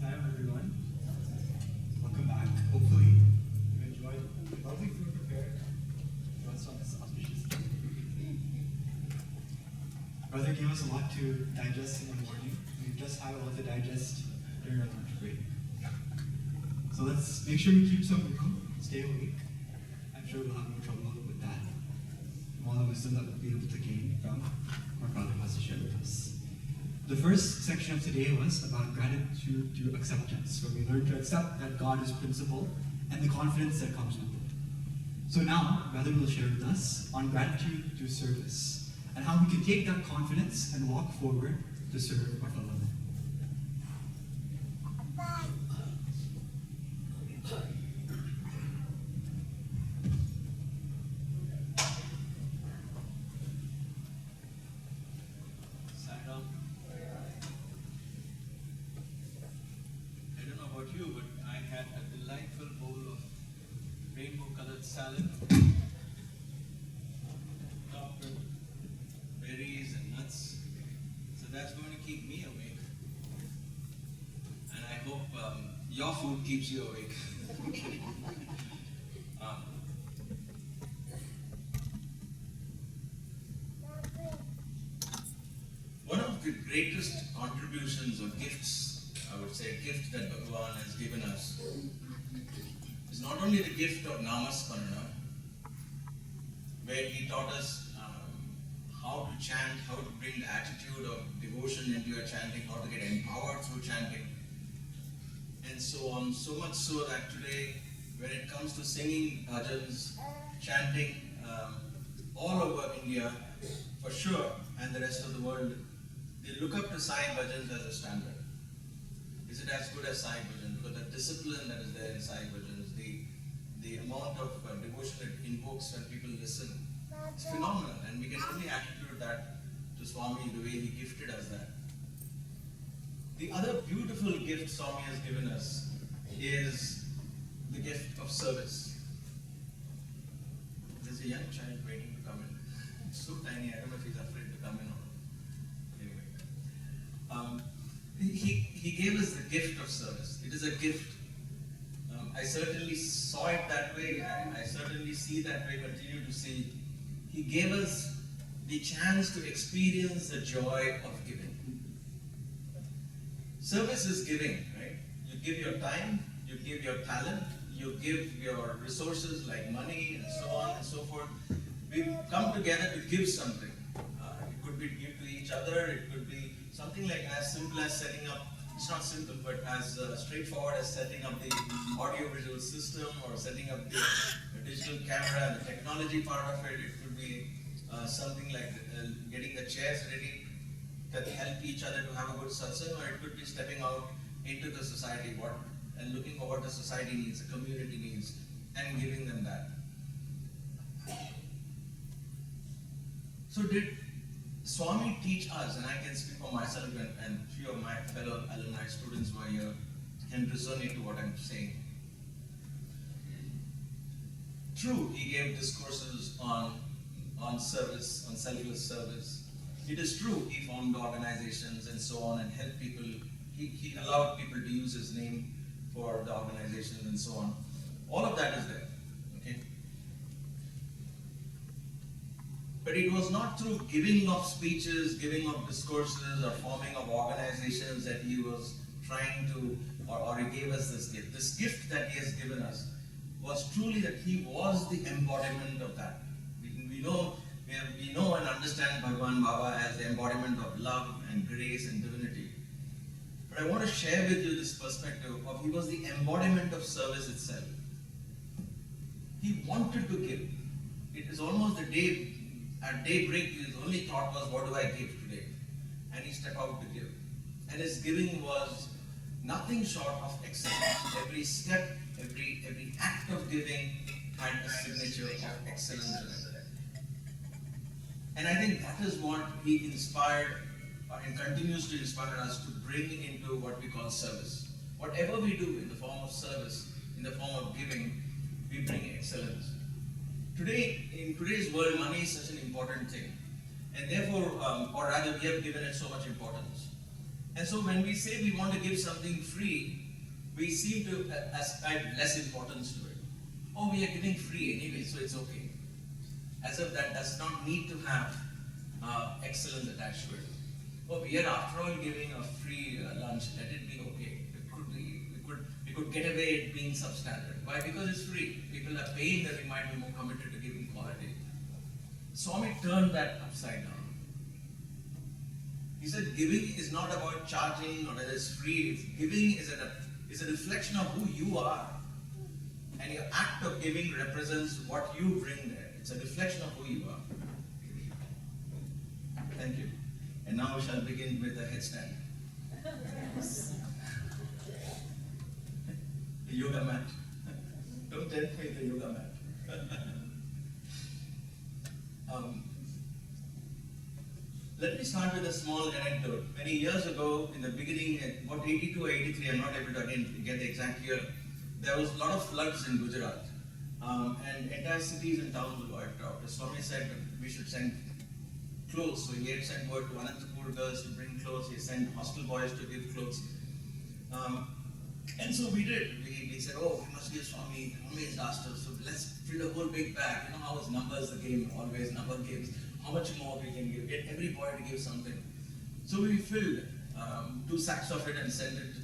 time, everyone. Welcome back. Hopefully, you enjoyed the lovely food prepared for us on this auspicious day. Brother gave us a lot to digest in the morning. We've just had a lot to digest during our lunch break. So let's make sure we keep some room, stay awake. I'm sure we'll have no trouble with that. From all the wisdom that we'll be able to gain from our brother has to share with us. The first section of today was about gratitude to acceptance, where we learn to accept that God is principle and the confidence that comes with it. So now, Brother will share with us on gratitude to service and how we can take that confidence and walk forward to serve our fellow men. Salad, topped with berries and nuts. So that's going to keep me awake. And I hope your food keeps you awake. One of the greatest contributions or gifts, I would say, a gift that Bhagavan has given us is not only the gift of Namasmarana, where he taught us how to chant, how to bring the attitude of devotion into your chanting, how to get empowered through chanting, and so on. So much so that today, when it comes to singing bhajans, chanting, all over India, for sure, and the rest of the world, they look up to Sai bhajans as a standard. Is it as good as Sai bhajan? Because the discipline that is there in Sai bhajans, the amount of devotion it invokes when people listen, it's phenomenal, and we can only attribute that to Swami, the way he gifted us that. The other beautiful gift Swami has given us is the gift of service. There's a young child waiting to come in. It's so tiny, I don't know if he's afraid to come in or anyway. He gave us the gift of service. It is a gift. I certainly saw it that way, and I certainly see that way, continue to see. He gave us the chance to experience the joy of giving. Service is giving, right? You give your time, you give your talent, you give your resources like money and so on and so forth. We come together to give something. It could be give to each other, it could be something like as simple as setting up. It's not simple, but as straightforward as setting up the audio-visual system or setting up the digital camera and the technology part of it. It could be something like getting the chairs ready that help each other to have a good satsang, or it could be stepping out into the society and looking for what the society needs, the community needs, and giving them that. So did Swami teach us, and I can speak for myself and few of my fellow alumni students who are here can resonate to what I'm saying. True, he gave discourses on service, on selfless service. It is true, he formed organizations and so on and helped people. He allowed people to use his name for the organizations and so on. All of that is there. Okay? But it was not through giving of speeches, giving of discourses, or forming of organizations that he was trying to, or he gave us this gift. This gift that he has given us was truly that he was the embodiment of that. We know and understand Bhagavan Baba as the embodiment of love and grace and divinity. But I want to share with you this perspective of he was the embodiment of service itself. He wanted to give. It is almost the day. At daybreak, his only thought was, what do I give today? And he stepped out to give. And his giving was nothing short of excellence. Every step, every act of giving had a signature of excellence in it. And I think that is what he inspired and continues to inspire us to bring into what we call service. Whatever we do in the form of service, in the form of giving, we bring excellence. Today, in today's world, money is such an important thing. And therefore, or rather, we have given it so much importance. And so when we say we want to give something free, we seem to ascribe less importance to it. Oh, we are giving free anyway, so it's okay. As if that does not need to have excellence attached to it. Oh, we are after all giving a free lunch, let it be okay. We could get away at being substandard. Why? Because it's free. People are paying that we might be more committed to giving quality. Swami turned that upside down. He said giving is not about charging or whether it's free. Giving is a reflection of who you are. And your act of giving represents what you bring there. It's a reflection of who you are. Thank you. And now we shall begin with the headstand. The yoga mat. Don't tempt me with the yoga mat. Let me start with a small anecdote. Many years ago, in the beginning, about 82 or 83, I'm not able to again get the exact year, there was a lot of floods in Gujarat. And entire cities and towns were wiped out. The Swami said we should send clothes. So he had sent word to Anantapur girls to bring clothes. He sent hostel boys to give clothes. And so we did. We said, oh, we must give Swami. Swami has asked us, so let's fill a whole big bag. You know how it's numbers the game, always number games. How much more we can give? Get every boy to give something. So we filled 2 sacks of it and sent it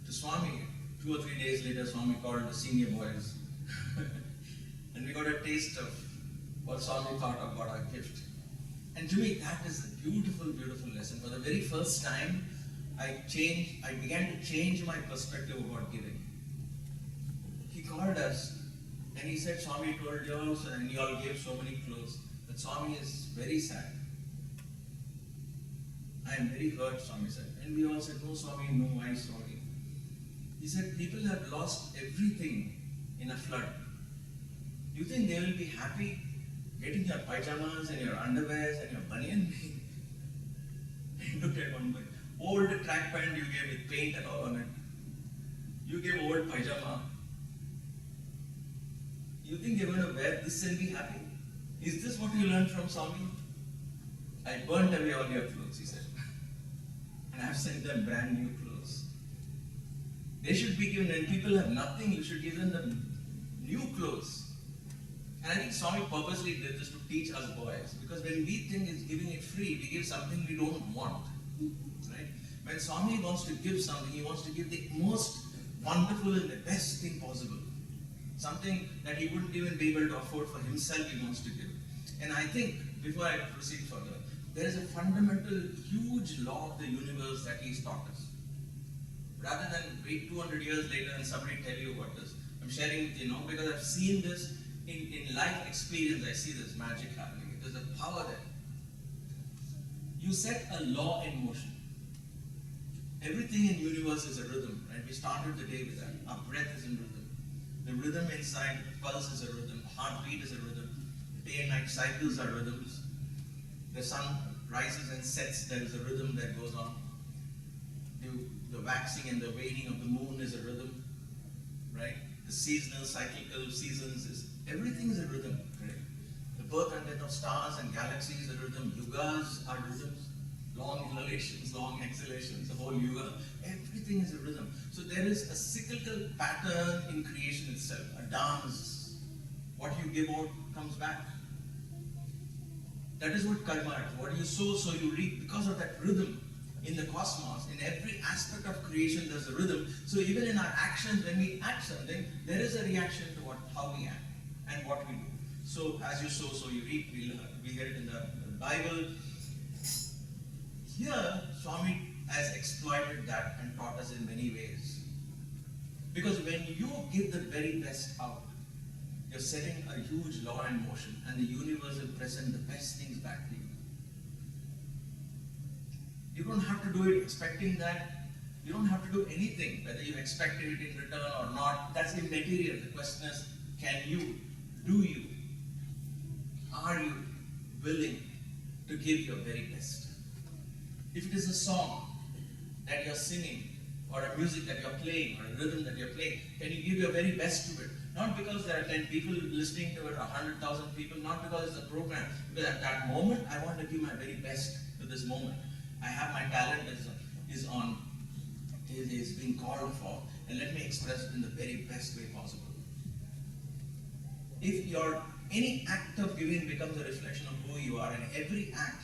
to Swami. 2 or 3 days later, Swami called the senior boys. And we got a taste of what Swami thought about our gift. And to me, that is a beautiful, beautiful lesson. For the very first time, I began to change my perspective about giving. He called us and he said, Swami told you all, and you all gave so many clothes, but Swami is very sad. I am very hurt, Swami said. And we all said, no, Swami, no, why, Swami? He said, people have lost everything in a flood. You think they will be happy getting your pajamas and your underwears and your banyan? He looked at one by old track pant you gave with paint and all on it. You gave old pajama. You think they're going to wear this and be happy? Is this what you learned from Swami? I burnt away all your clothes, he said. And I've sent them brand new clothes. They should be given, when people have nothing, you should give them new clothes. And I think Swami purposely did this to teach us boys. Because when we think it's giving it free, we give something we don't want. Right? When Swami wants to give something, he wants to give the most wonderful and the best thing possible. Something that he wouldn't even be able to afford for himself, he wants to give. And I think, before I proceed further, there is a fundamental, huge law of the universe that he's taught us. Rather than wait 200 years later and somebody tell you about this, I'm sharing with you now because I've seen this in life experience. I see this magic happening. There's a power there. You set a law in motion. Everything in the universe is a rhythm, right? We started the day with that. Our breath is in rhythm. The rhythm inside, the pulse is a rhythm, heartbeat is a rhythm, day and night cycles are rhythms. The sun rises and sets, there is a rhythm that goes on. The waxing and the waning of the moon is a rhythm, right? The seasonal, cyclical seasons everything is a rhythm, right? The birth and death of stars and galaxies is a rhythm. Yugas are rhythms. Long inhalations, long exhalations, the whole yuga, everything is a rhythm. So there is a cyclical pattern in creation itself, a dance. What you give out comes back. That is what karma is. What you sow, so you reap. Because of that rhythm in the cosmos, in every aspect of creation, there's a rhythm. So even in our actions, when we act something, there is a reaction to how we act and what we do. So as you sow, so you reap. We hear it in the Bible. Here, Swami has exploited that and taught us in many ways. Because when you give the very best out, you're setting a huge law in motion, and the universe will present the best things back to you. You don't have to do it expecting that. You don't have to do anything, whether you expected it in return or not. That's immaterial. The question is, can you? Do you? Are you willing to give your very best? If it is a song that you're singing, or a music that you're playing, or a rhythm that you're playing, can you give your very best to it? Not because there are 10 people listening to it, 100,000 people, not because it's a program. But at that moment, I want to give my very best to this moment. I have my talent is on is being called for, and let me express it in the very best way possible. If any act of giving becomes a reflection of who you are, and every act,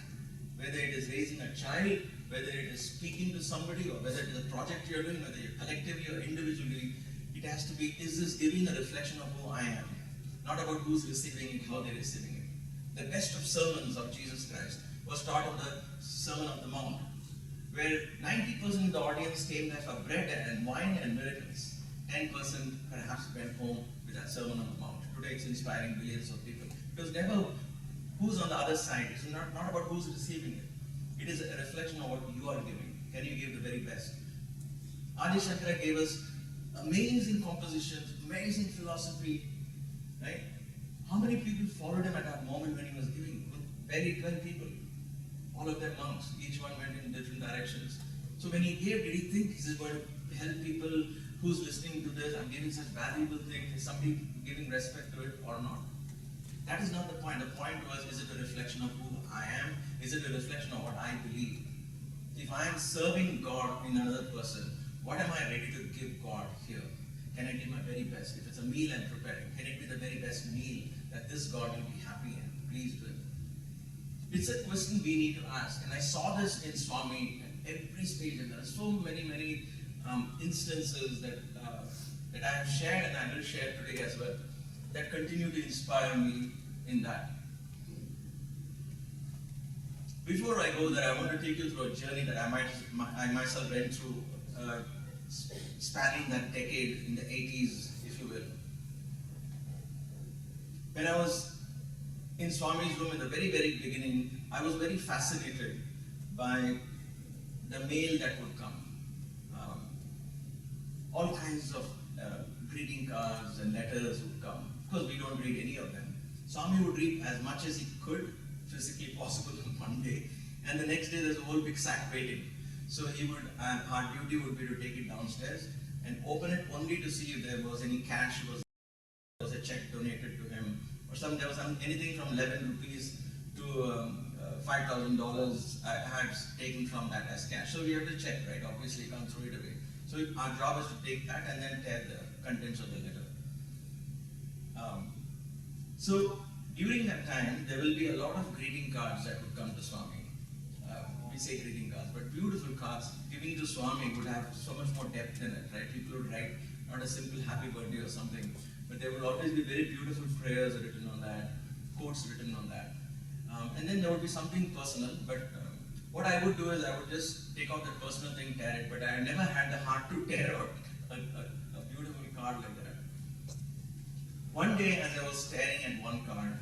whether it is raising a child, whether it is speaking to somebody, or whether it is a project you're doing, whether you're collectively or individually, it has to be, is this giving a reflection of who I am? Not about who's receiving it, how they're receiving it. The best of sermons of Jesus Christ was taught on the Sermon on the Mount, where 90% of the audience came there for bread and wine and miracles. 10% perhaps went home with that Sermon on the Mount. Today it's inspiring billions of people. It was never who's on the other side. It's not about who's receiving it. It is a reflection of what you are giving. Can you give the very best? Adi Shankara gave us amazing compositions, amazing philosophy, right? How many people followed him at that moment when he was giving? Barely 12 people. All of them monks. Each one went in different directions. So when he gave, did he think this is going to help people who's listening to this? I'm giving such valuable things. Is somebody giving respect to it or not? That is not the point. The point was, is it a reflection of who I am? Is it a reflection of what I believe? If I am serving God in another person, what am I ready to give God here? Can I give my very best? If it's a meal I'm preparing, can it be the very best meal that this God will be happy and pleased with? It's a question we need to ask. And I saw this in Swami at every stage. And there are so many instances that I have shared and I will share today as well, that continue to inspire me in that. Before I go there, I want to take you through a journey that I myself went through, spanning that decade in the 80s, if you will. When I was in Swami's room in the very beginning, I was very fascinated by the mail that would come. All kinds of greeting cards and letters would come. Of course, we don't read any of them. Swami would read as much as he could, physically possible on one day, and the next day there's a whole big sack waiting. So he would, our duty would be to take it downstairs and open it only to see if there was any cash, was a check donated to him, or there was anything from 11 rupees to $5,000 I had taken from that as cash. So we have to check, right? Obviously, you can't throw it away. So our job is to take that and then tear the contents of the letter. So during that time, there will be a lot of greeting cards that would come to Swami. We say greeting cards, but beautiful cards giving to Swami would have so much more depth in it, right? People would write not a simple happy birthday or something, but there will always be very beautiful prayers written on that, quotes written on that. And then there would be something personal, but what I would do is I would just take out that personal thing, tear it, but I never had the heart to tear out a beautiful card like that. One day as I was staring at one card,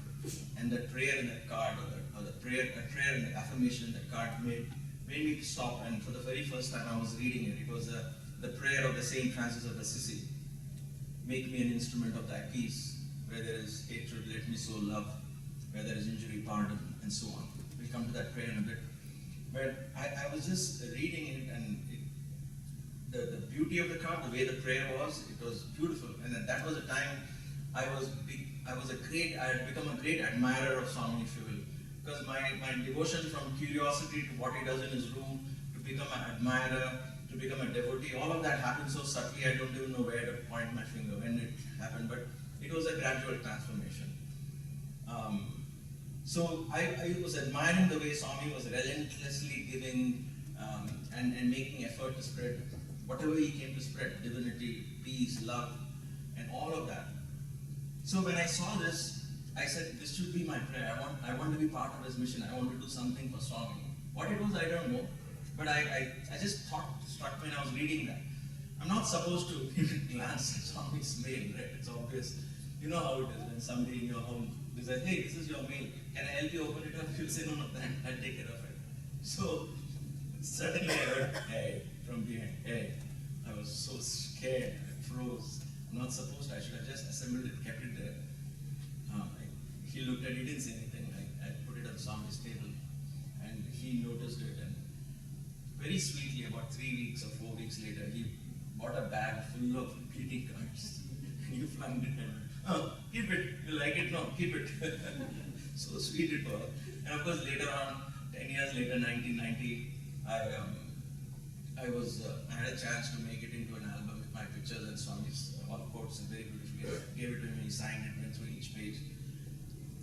and the prayer in that card, or the prayer and the affirmation in that card made me stop, and for the very first time I was reading it. It was the prayer of the Saint Francis of Assisi. Make me an instrument of thy peace. Where there is hatred, let me sow love. Where there is injury, pardon, and so on. We'll come to that prayer in a bit. But I was just reading it, and the beauty of the card, the way the prayer was, it was beautiful. And that was a time I had become a great admirer of Swami, if you will. Because my devotion from curiosity to what he does in his room, to become an admirer, to become a devotee, all of that happened so subtly I don't even know where to point my finger when it happened, but it was a gradual transformation. So I was admiring the way Swami was relentlessly giving and making effort to spread whatever he came to spread, divinity, peace, love, and all of that. So when I saw this, I said, this should be my prayer. I want to be part of his mission. I want to do something for Swami. What it was, I don't know. But I just struck me when I was reading that. I'm not supposed to even glance at Swami's mail, right? It's obvious. You know how it is when somebody in your home says, hey, this is your mail. Can I help you open it up? You'll say, no, I'll take care of it. So suddenly I heard, hey, from behind, hey. I was so scared, I froze. I'm not supposed to, I should have just assembled it, kept it there. He looked at it, he didn't say anything. I put it on Swami's table, and he noticed it, and very sweetly, about 3 weeks or 4 weeks later, he bought a bag full of greeting cards, and he flung it in. Oh, keep it, you like it? No, keep it. So sweet it was. And of course, later on, 10 years later, 1990, I had a chance to make it into an album with my pictures and Swami's all quotes very beautifully. I gave it to him, he signed it, went through each page.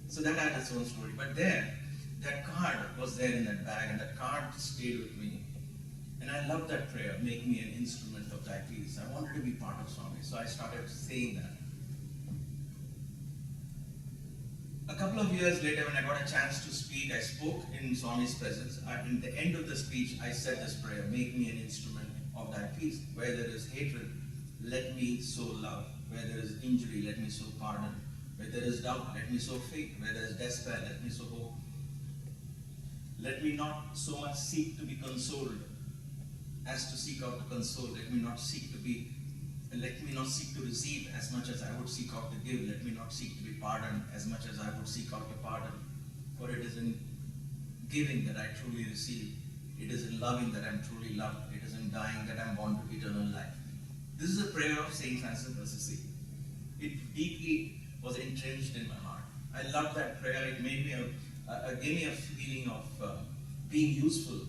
So that had its own story. But there, that card was there in that bag, and that card stayed with me. And I loved that prayer, make me an instrument of thy peace. I wanted to be part of Swami, so I started saying that. A couple of years later, when I got a chance to speak, I spoke in Swami's presence. In the end of the speech, I said this prayer, make me an instrument of thy peace. Where there is hatred, let me sow love. Where there is injury, let me sow pardon. Where there is doubt, let me sow faith. Where there is despair, let me sow hope. Let me not so much seek to be consoled as to seek out to console. Let me not seek to receive as much as I would seek out to give. Let me not seek to be pardoned as much as I would seek out to pardon. For it is in giving that I truly receive. It is in loving that I am truly loved. It is in dying that I am born to eternal life. This is a prayer of Saint Francis of Assisi. It deeply was entrenched in my heart. I loved that prayer. It made me gave me a feeling of being useful.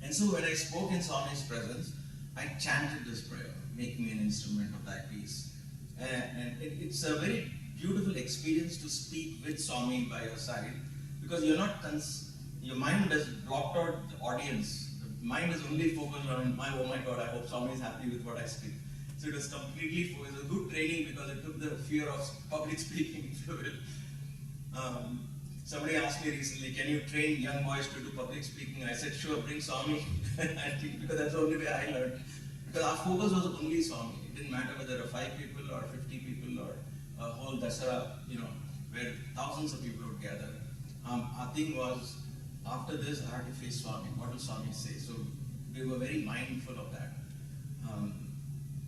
And so when I spoke in Swami's presence, I chanted this prayer, make me an instrument of thy peace. And it's a very beautiful experience to speak with Swami by your side, because you're not, your mind has blocked out the audience. The mind is only focused on, oh my God, I hope Swami is happy with what I speak. So it was completely focused. It was a good training because it took the fear of public speaking, if you will. Somebody asked me recently, can you train young boys to do public speaking? I said, sure, bring Swami. I think because that's the only way I learned. Because our focus was only Swami. It didn't matter whether there were 5 people or 50 people or a whole Dasara, where thousands of people would gather. Our thing was, after this, I had to face Swami. What will Swami say? So we were very mindful of that.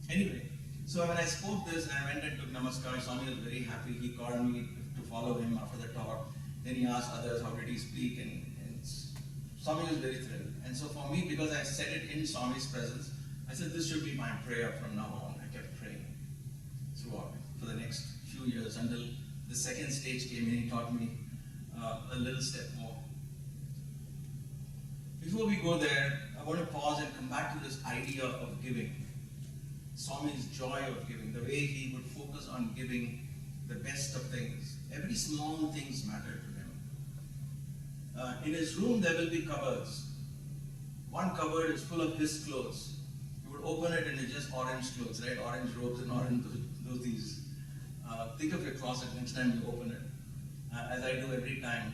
Anyway, so when I spoke this, I went and took Namaskar. Swami was very happy. He called me to follow him after the talk. Then he asked others, how did he speak? And Swami was very thrilled. And so for me, because I said it in Swami's presence, I said, this should be my prayer from now on. I kept praying throughout for the next few years until the second stage came in. He taught me a little step more. Before we go there, I want to pause and come back to this idea of giving. Swami's joy of giving, the way he would focus on giving the best of things. Every small things matter to him. In his room there will be cupboards. One cupboard is full of his clothes. You would open it and it's just orange clothes, right? Orange robes and orange dhotis. Think of your closet next time you open it. As I do every time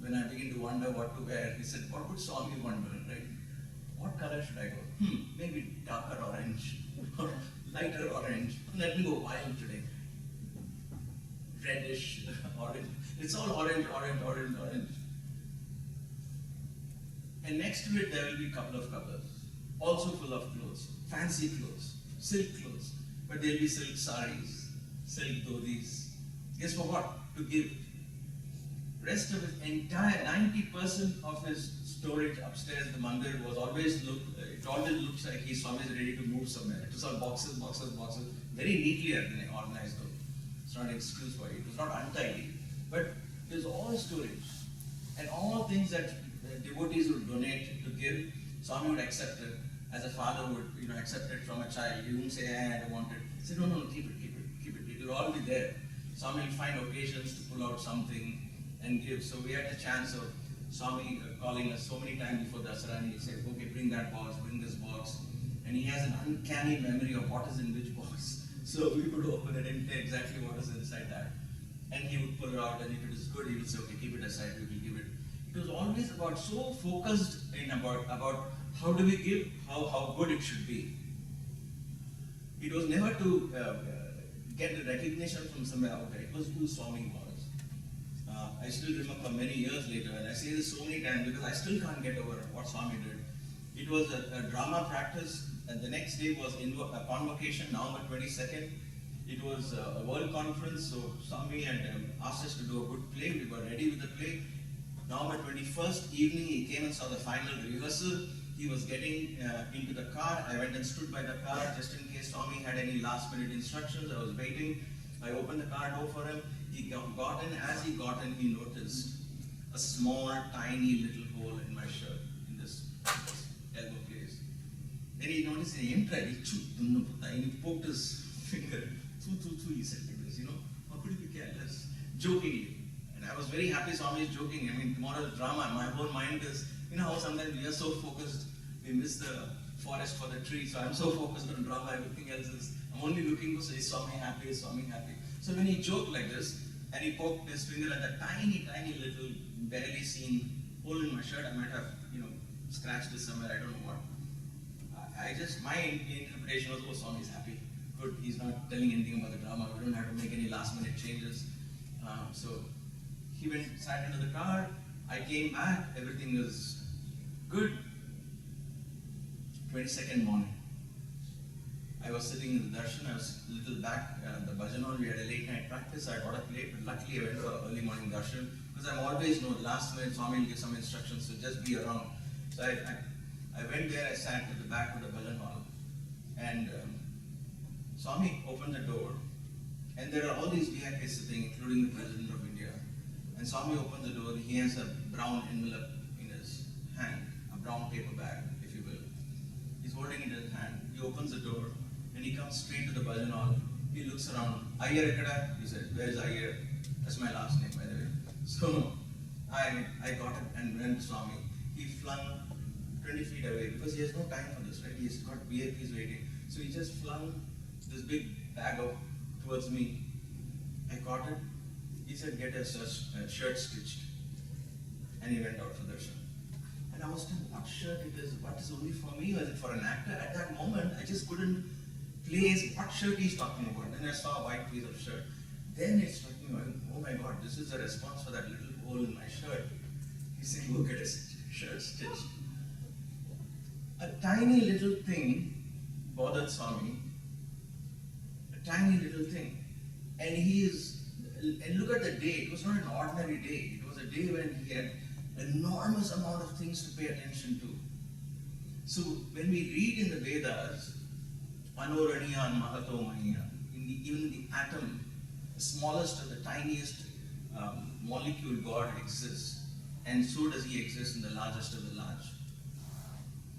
when I begin to wonder what to wear. He said, what would Swami wonder, right? What color should I go? Maybe darker orange or lighter orange. Let me go wild today. Reddish, orange. It's all orange, orange, orange, orange. And next to it there will be a couple of cupboards, also full of clothes, fancy clothes, silk clothes. But there will be silk saris, silk dhotis. Guess for what? To give. Rest of his entire 90% of his storage upstairs, the mandir, it always looks like he's always ready to move somewhere. It was all boxes, boxes, boxes, very neatly organized though. It's not an excuse for it. It was not untidy, but it was all storage. And all things that devotees would donate to give, Swami would accept it, as a father would accept it from a child. He wouldn't say, I don't want it. He said, no, keep it. It will all be there. Swami will find occasions to pull out something and give. So we had the chance of Swami calling us so many times before Dasara, and he'd say, okay, bring that box, bring this box. And he has an uncanny memory of what is in which box. So we would open it and say exactly what is inside that. And he would pull it out, and if it is good, he would say, okay, keep it aside, we will give it. It was always about so focused in about how do we give, how good it should be. It was never to get the recognition from somewhere out there. It was who Swami was. I still remember many years later, and I say this so many times because I still can't get over what Swami did. It was a drama practice, and the next day was a convocation, November 22nd. It was a world conference, so Swami had asked us to do a good play. We were ready with the play. November 21st evening, he came and saw the final rehearsal. He was getting into the car. I went and stood by the car just in case Swami had any last minute instructions. I was waiting. I opened the car door for him. He got in. As he got in, he noticed a small, tiny little hole in my shirt, in this elbow place. Then he noticed he tried, he poked his finger, he said like this, how could you be careless? Jokingly. And I was very happy Swami is joking. I mean, tomorrow's drama, my whole mind is, how sometimes we are so focused, we miss the forest for the tree. So I'm so focused on drama, everything else is, I'm only looking to say, is Swami happy, is Swami happy? So when he joked like this, and he poked his finger at that tiny, tiny little, barely seen hole in my shirt, I might have, scratched this somewhere, I don't know what. My interpretation was, oh, Swami is happy. Good, he's not telling anything about the drama, we don't have to make any last minute changes. So he went, sat into the car, I came back, everything was good. 22nd morning. I was sitting in the darshan, I was a little back, the bhajan hall, we had a late night practice, I got up late, but luckily I went for early morning darshan, because I'm always last minute Swami will give some instructions, so just be around. So I went there, I sat at the back of the bhajan hall, and Swami opened the door, and there are all these VIPs sitting, including the President of India. And Swami opened the door, he has a brown envelope in his hand, a brown paper bag, if you will. He's holding it in his hand. He opens the door, and he comes straight to the bhajan hall. He looks around. Iyer ekkada? He said, where is Iyer? That's my last name, by the way. So I got it and went to Swami. He flung 20 feet away, because he has no time for this, right? He's got VIPs waiting. So he just flung this big bag up towards me. I caught it. He said, get a shirt stitched. And he went out for darshan. And I was thinking, what shirt it is? What is only for me? Was it for an actor? At that moment, I just couldn't place what shirt he's talking about. Then I saw a white piece of shirt. Then it struck me, oh my God, this is a response for that little hole in my shirt. He said, go get a shirt stitched. A tiny little thing bothered Swami. A tiny little thing. And look at the day, it was not an ordinary day. It was a day when he had enormous amount of things to pay attention to. So when we read in the Vedas, Anoraniya and Mahato Maniya, even the atom, the smallest and the tiniest molecule, God exists. And so does he exist in the largest of the large.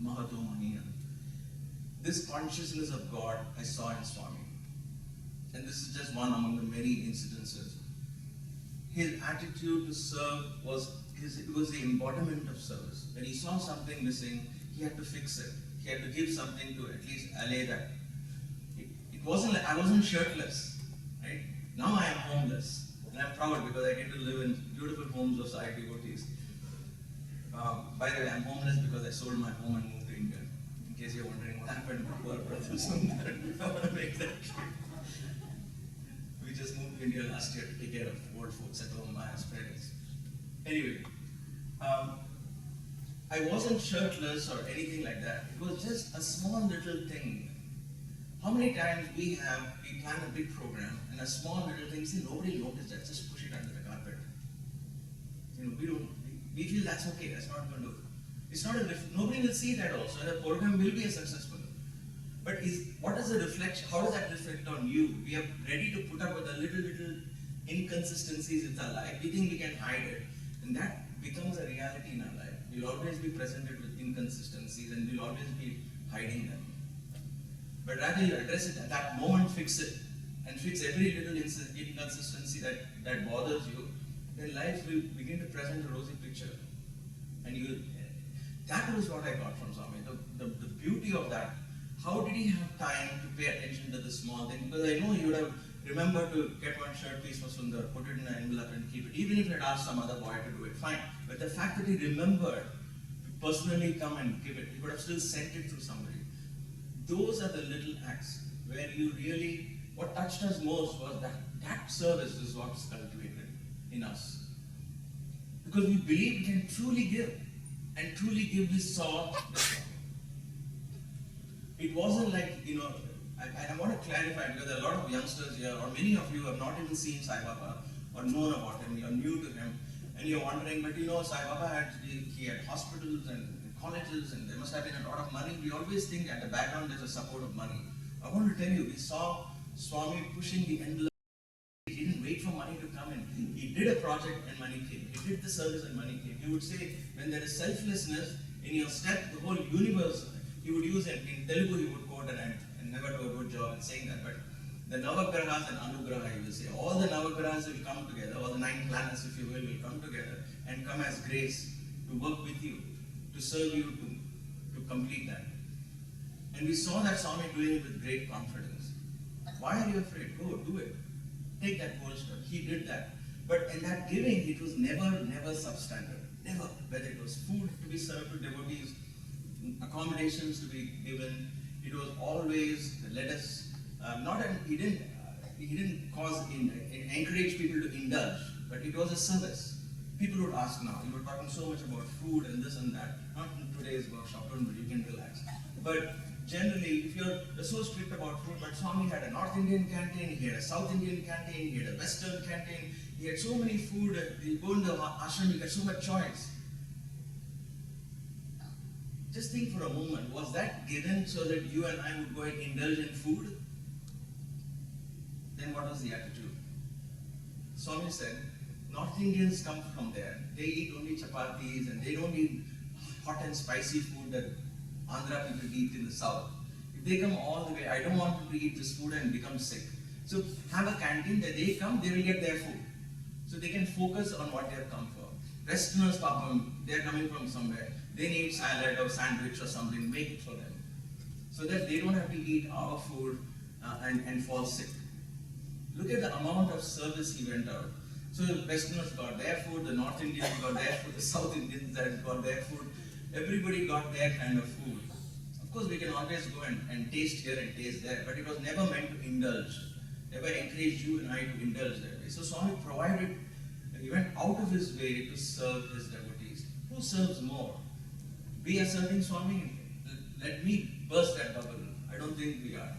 Mahato Maniya. This consciousness of God I saw in Swami. And this is just one among the many incidences. His attitude to serve was the embodiment of service. When he saw something missing, he had to fix it. He had to give something to at least allay that. It wasn't like I wasn't shirtless, right? Now I am homeless. And I'm proud because I get to live in beautiful homes of Sai devotees. By the way, I'm homeless because I sold my home and moved to India. In case you're wondering what happened to poor brother Sunder, I want to make that clear. We just moved to India last year to take care of old folks at home, my parents. Anyway, I wasn't shirtless or anything like that. It was just a small little thing. How many times we plan a big program and a small little thing, see, nobody noticed that, just push it under the carpet. We feel that's okay, that's not going to, it's not nobody will see that also, and the program will be a successful. But what is the reflection, how does that reflect on you? We are ready to put up with the little inconsistencies in our life. We think we can hide it. And that becomes a reality in our life. We'll always be presented with inconsistencies and we'll always be hiding them. But rather you address it at that moment, fix it, and fix every little inconsistency that bothers you, then life will begin to present a rosy picture. And that was what I got from Swami. The beauty of that. How did he have time to pay attention to the small thing? Because I know he would have remembered to get one shirt piece for Sunder, put it in an envelope and keep it. Even if he had asked some other boy to do it, fine. But the fact that he remembered to personally come and give it, he could have still sent it to somebody. Those are the little acts where you really, what touched us most was that service is what is cultivated in us. Because we believe we can truly give. And truly give, we saw the it wasn't like, and I want to clarify because there are a lot of youngsters here, or many of you have not even seen Sai Baba or known about him, you're new to him, and you're wondering, but Sai Baba he had hospitals and colleges, and there must have been a lot of money. We always think at the background there's a support of money. I want to tell you, we saw Swami pushing the envelope. He didn't wait for money to come in. He did a project and money came. He did the service and money came. He would say, when there is selflessness in your step, the whole universe, he would use it in Telugu, he would quote it and never do a good job in saying that, but the Navagrahas and Anugraha, he will say, all the Navagrahas will come together, all the 9 planets, if you will come together and come as grace to work with you, to serve you, to complete that. And we saw that Swami doing it with great confidence. Why are you afraid? Go, do it. Take that bold step. He did that. But in that giving, it was never substandard. Never. Whether it was food to be served to devotees, accommodations to be given, it was always, let us, he didn't encourage people to indulge, but it was a service. People would ask now, you were talking so much about food and this and that, not in today's workshop, don't worry, you can relax. But generally, if you're so strict about food, but Swami had a North Indian canteen, he had a South Indian canteen, he had a Western canteen, he had so many food, you go in the ashram, you get so much choice. Just think for a moment, was that given so that you and I would go and indulge in food? Then what was the attitude? Swami said, North Indians come from there. They eat only chapatis and they don't eat hot and spicy food that Andhra people eat in the south. If they come all the way, I don't want them to eat this food and become sick. So have a canteen that they come, they will get their food. So they can focus on what they have come for. Westerners, they are coming from somewhere. They need salad or sandwich or something, make it for them. So that they don't have to eat our food and fall sick. Look at the amount of service he went out. So the Westerners got their food, the North Indians got their food, the South Indians got their food. Everybody got their kind of food. Of course, we can always go and taste here and taste there, but it was never meant to indulge. Never encouraged you and I to indulge that way. So Swami provided, he went out of his way to serve his devotees. Who serves more? We are serving Swami. Let me burst that bubble. I don't think we are.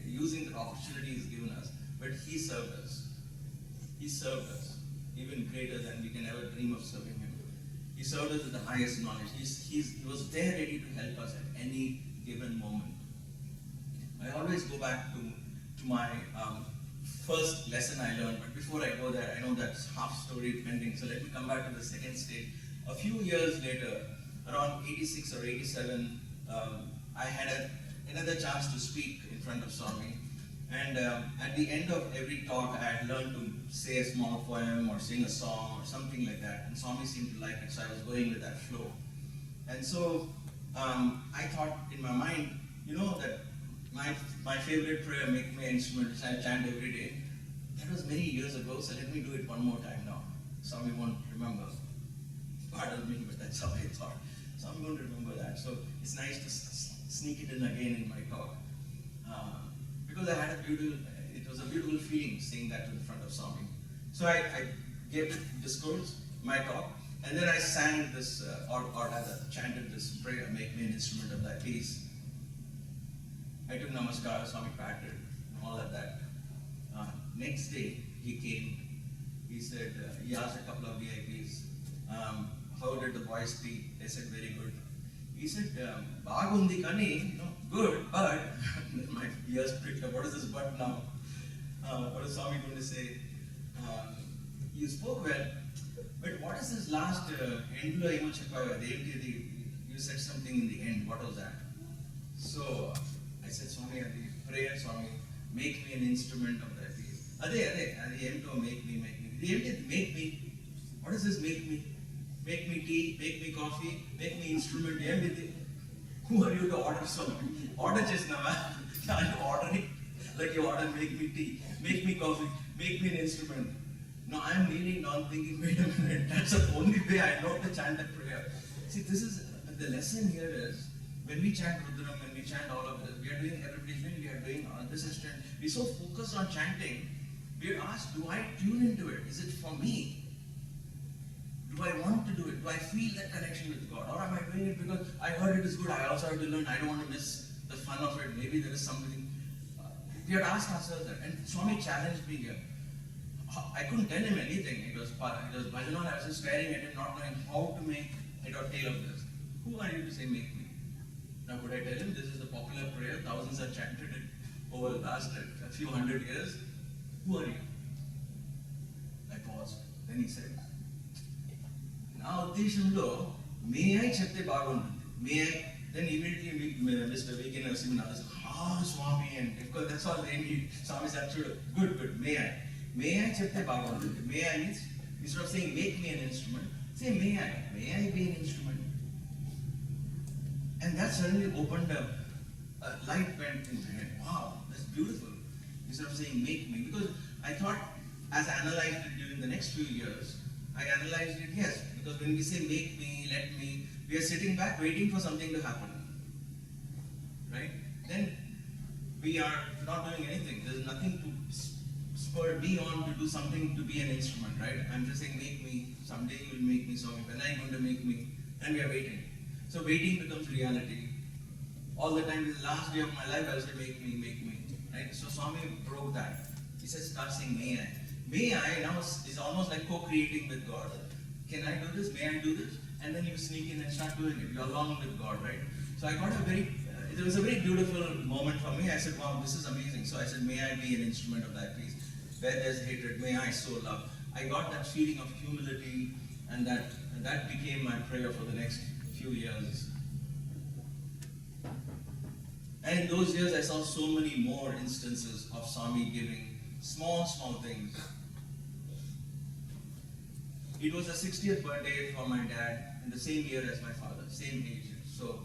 We're using the opportunity he's given us. But he served us. He served us. Even greater than we can ever dream of serving him. He served us with the highest knowledge. He was there ready to help us at any given moment. I always go back to my first lesson I learned, but before I go there, I know that's half story pending, so let me come back to the second stage. A few years later, around 86 or 87, I had another chance to speak in front of Swami. And at the end of every talk, I had learned to say a small poem or sing a song or something like that. And Swami seemed to like it, so I was going with that flow. And so I thought in my mind, that my favorite prayer, Make Me an Instrument, which I chant every day, that was many years ago, so let me do it one more time now. Swami won't remember. Pardon me, but that's how I thought. Swami won't remember that. So it's nice to sneak it in again in my talk. Because I had it was a beautiful feeling saying that in front of Swami. So I gave the discourse, my talk, and then I sang this, or rather chanted this prayer, Make Me an Instrument of Thy Peace. I took namaskar, Swami patted, all of that. Next day, he came, he said, he asked a couple of VIPs, how did the boys speak? They said, very good. He said, Bagundi Kani, good, but, my ears pricked up, what is this but now? What is Swami going to say? You spoke well, but what is this last, you said something in the end, what was that? So, I said, Swami, the prayer, Swami, make me an instrument of thy peace. Ade, make me. What does this make me? Make me tea, make me coffee, make me instrument. Who are you to order something? Order just now. I'm ordering like you order make me tea, make me coffee, make me an instrument. No, I'm kneeling down thinking, wait a minute, that's the only way I know to chant that prayer. See, this is, the lesson here is, when we chant Rudram, when we chant all of this, we are doing everybody's doing, we are doing this is chant. We're so focused on chanting, we are asked, do I tune into it? Is it for me? Do I want to do it? Do I feel that connection with God? Or am I doing it because I heard it is good, I also have to learn, I don't want to miss the fun of it, maybe there is something. We had asked ourselves that, and Swami challenged me here. I couldn't tell him anything. It was Bhajanan, I was just staring at him, not knowing how to make head or tail of this. Who are you to say make me? Now could I tell him this is the popular prayer, thousands have chanted it over the last a few hundred years? Who are you? I paused. Then he said, now Uddeshamlo, may I chapte bagundi? May I? Then immediately Mr. V.K. Narasimhan others, Swami, and of course that's all they need. Swami said, good, may I? May I chapte Bhagavan? May I means, instead of saying make me an instrument, say may I be an instrument? And that suddenly opened up, a light went in my head. Wow, that's beautiful. Instead of saying make me, because I thought, as I analyzed it during the next few years, I analyzed it, yes, because when we say make me, let me, we are sitting back waiting for something to happen. Right? Then we are not doing anything. There's nothing to spur me on to do something to be an instrument, right? I'm just saying make me, someday you will make me, so when are you going to make me? And we are waiting. So waiting becomes reality. All the time, this last day of my life, I'll say make me, right? So Swami broke that. He says, start saying may I. May I now is almost like co-creating with God. Can I do this? May I do this? And then you sneak in and start doing it. You're along with God, right? So I got it was a very beautiful moment for me. I said, wow, this is amazing. So I said, may I be an instrument of that peace. Where there's hatred, may I sow love. I got that feeling of humility, and that became my prayer for the next few years. And in those years, I saw so many more instances of Swami giving small things. It was the 60th birthday for my dad in the same year as my father, same age. So,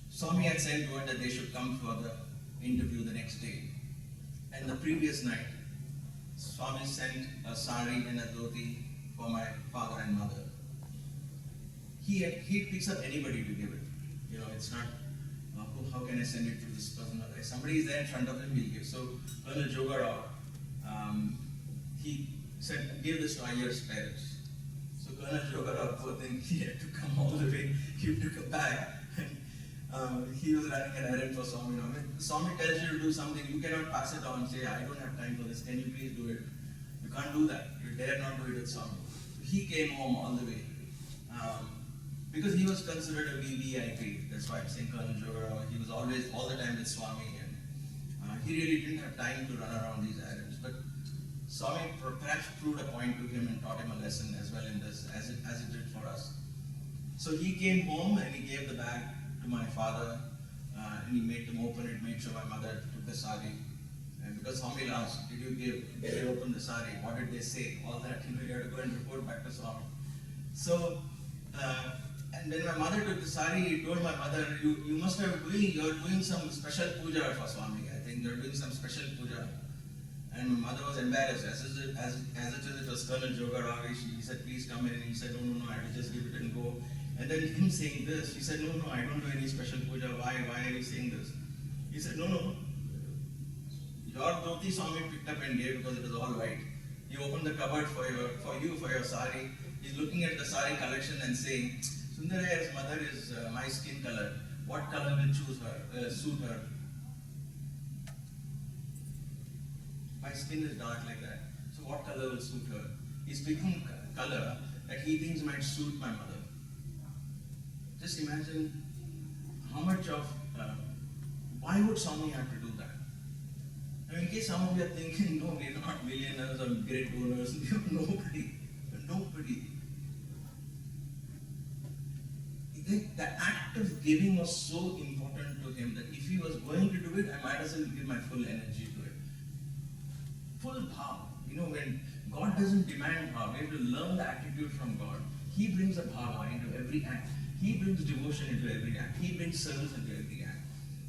Swami had sent word that they should come for the interview the next day. And the previous night, Swami sent a sari and a dhoti for my father and mother. He picks up anybody to give it. You know, it's not, how can I send it to this person? Somebody is there in front of him, he'll give. So, Colonel Jogarao, he said, give this to Iyer's parents. So Colonel Jogarao, poor thing, he had to come all the way. He took a bag. He was running an errand for Swami. When Swami tells you to do something, you cannot pass it on and say, I don't have time for this, can you please do it? You can't do that. You dare not do it with Swami. He came home all the way. Because he was considered a VVIP. That's why I'm saying Colonel Jogarao. He was always, all the time with Swami. And he really didn't have time to run around these errands. But Swami perhaps proved a point to him and taught him a lesson as well in this, as it did for us. So he came home and he gave the bag to my father, and he made them open it, made sure my mother took the sari. And because Swami asked, did you open the sari? What did they say? All that, you had to go and report back to Swami. So, and when my mother took the sari, he told my mother, you must have you're doing some special puja for Swami. I think you're doing some special puja. And my mother was embarrassed. As it was Colonel Jogarao. He said, please come in. And he said, no, I will just give it and go. And then him saying this, he said, no, I don't do any special puja. Why are you saying this? He said, no. Your dhoti Swami picked up and gave because it was all white. He opened the cupboard for your sari. He's looking at the sari collection and saying, Sunder Iyer's mother is my skin color. What color will suit her? My skin is dark like that. So what color will suit her? He's picking color that he thinks might suit my mother. Just imagine how much of, why would Swami have to do that? Now in case some of you are thinking, no, we're not millionaires or great donors, nobody. The act of giving was so important to him that if he was going to do it, I might as well give my full energy to it. Full power. You know, when God doesn't demand power, we have to learn the attitude from God. He brings a power into every act. He brings devotion into every act. He brings service into every act.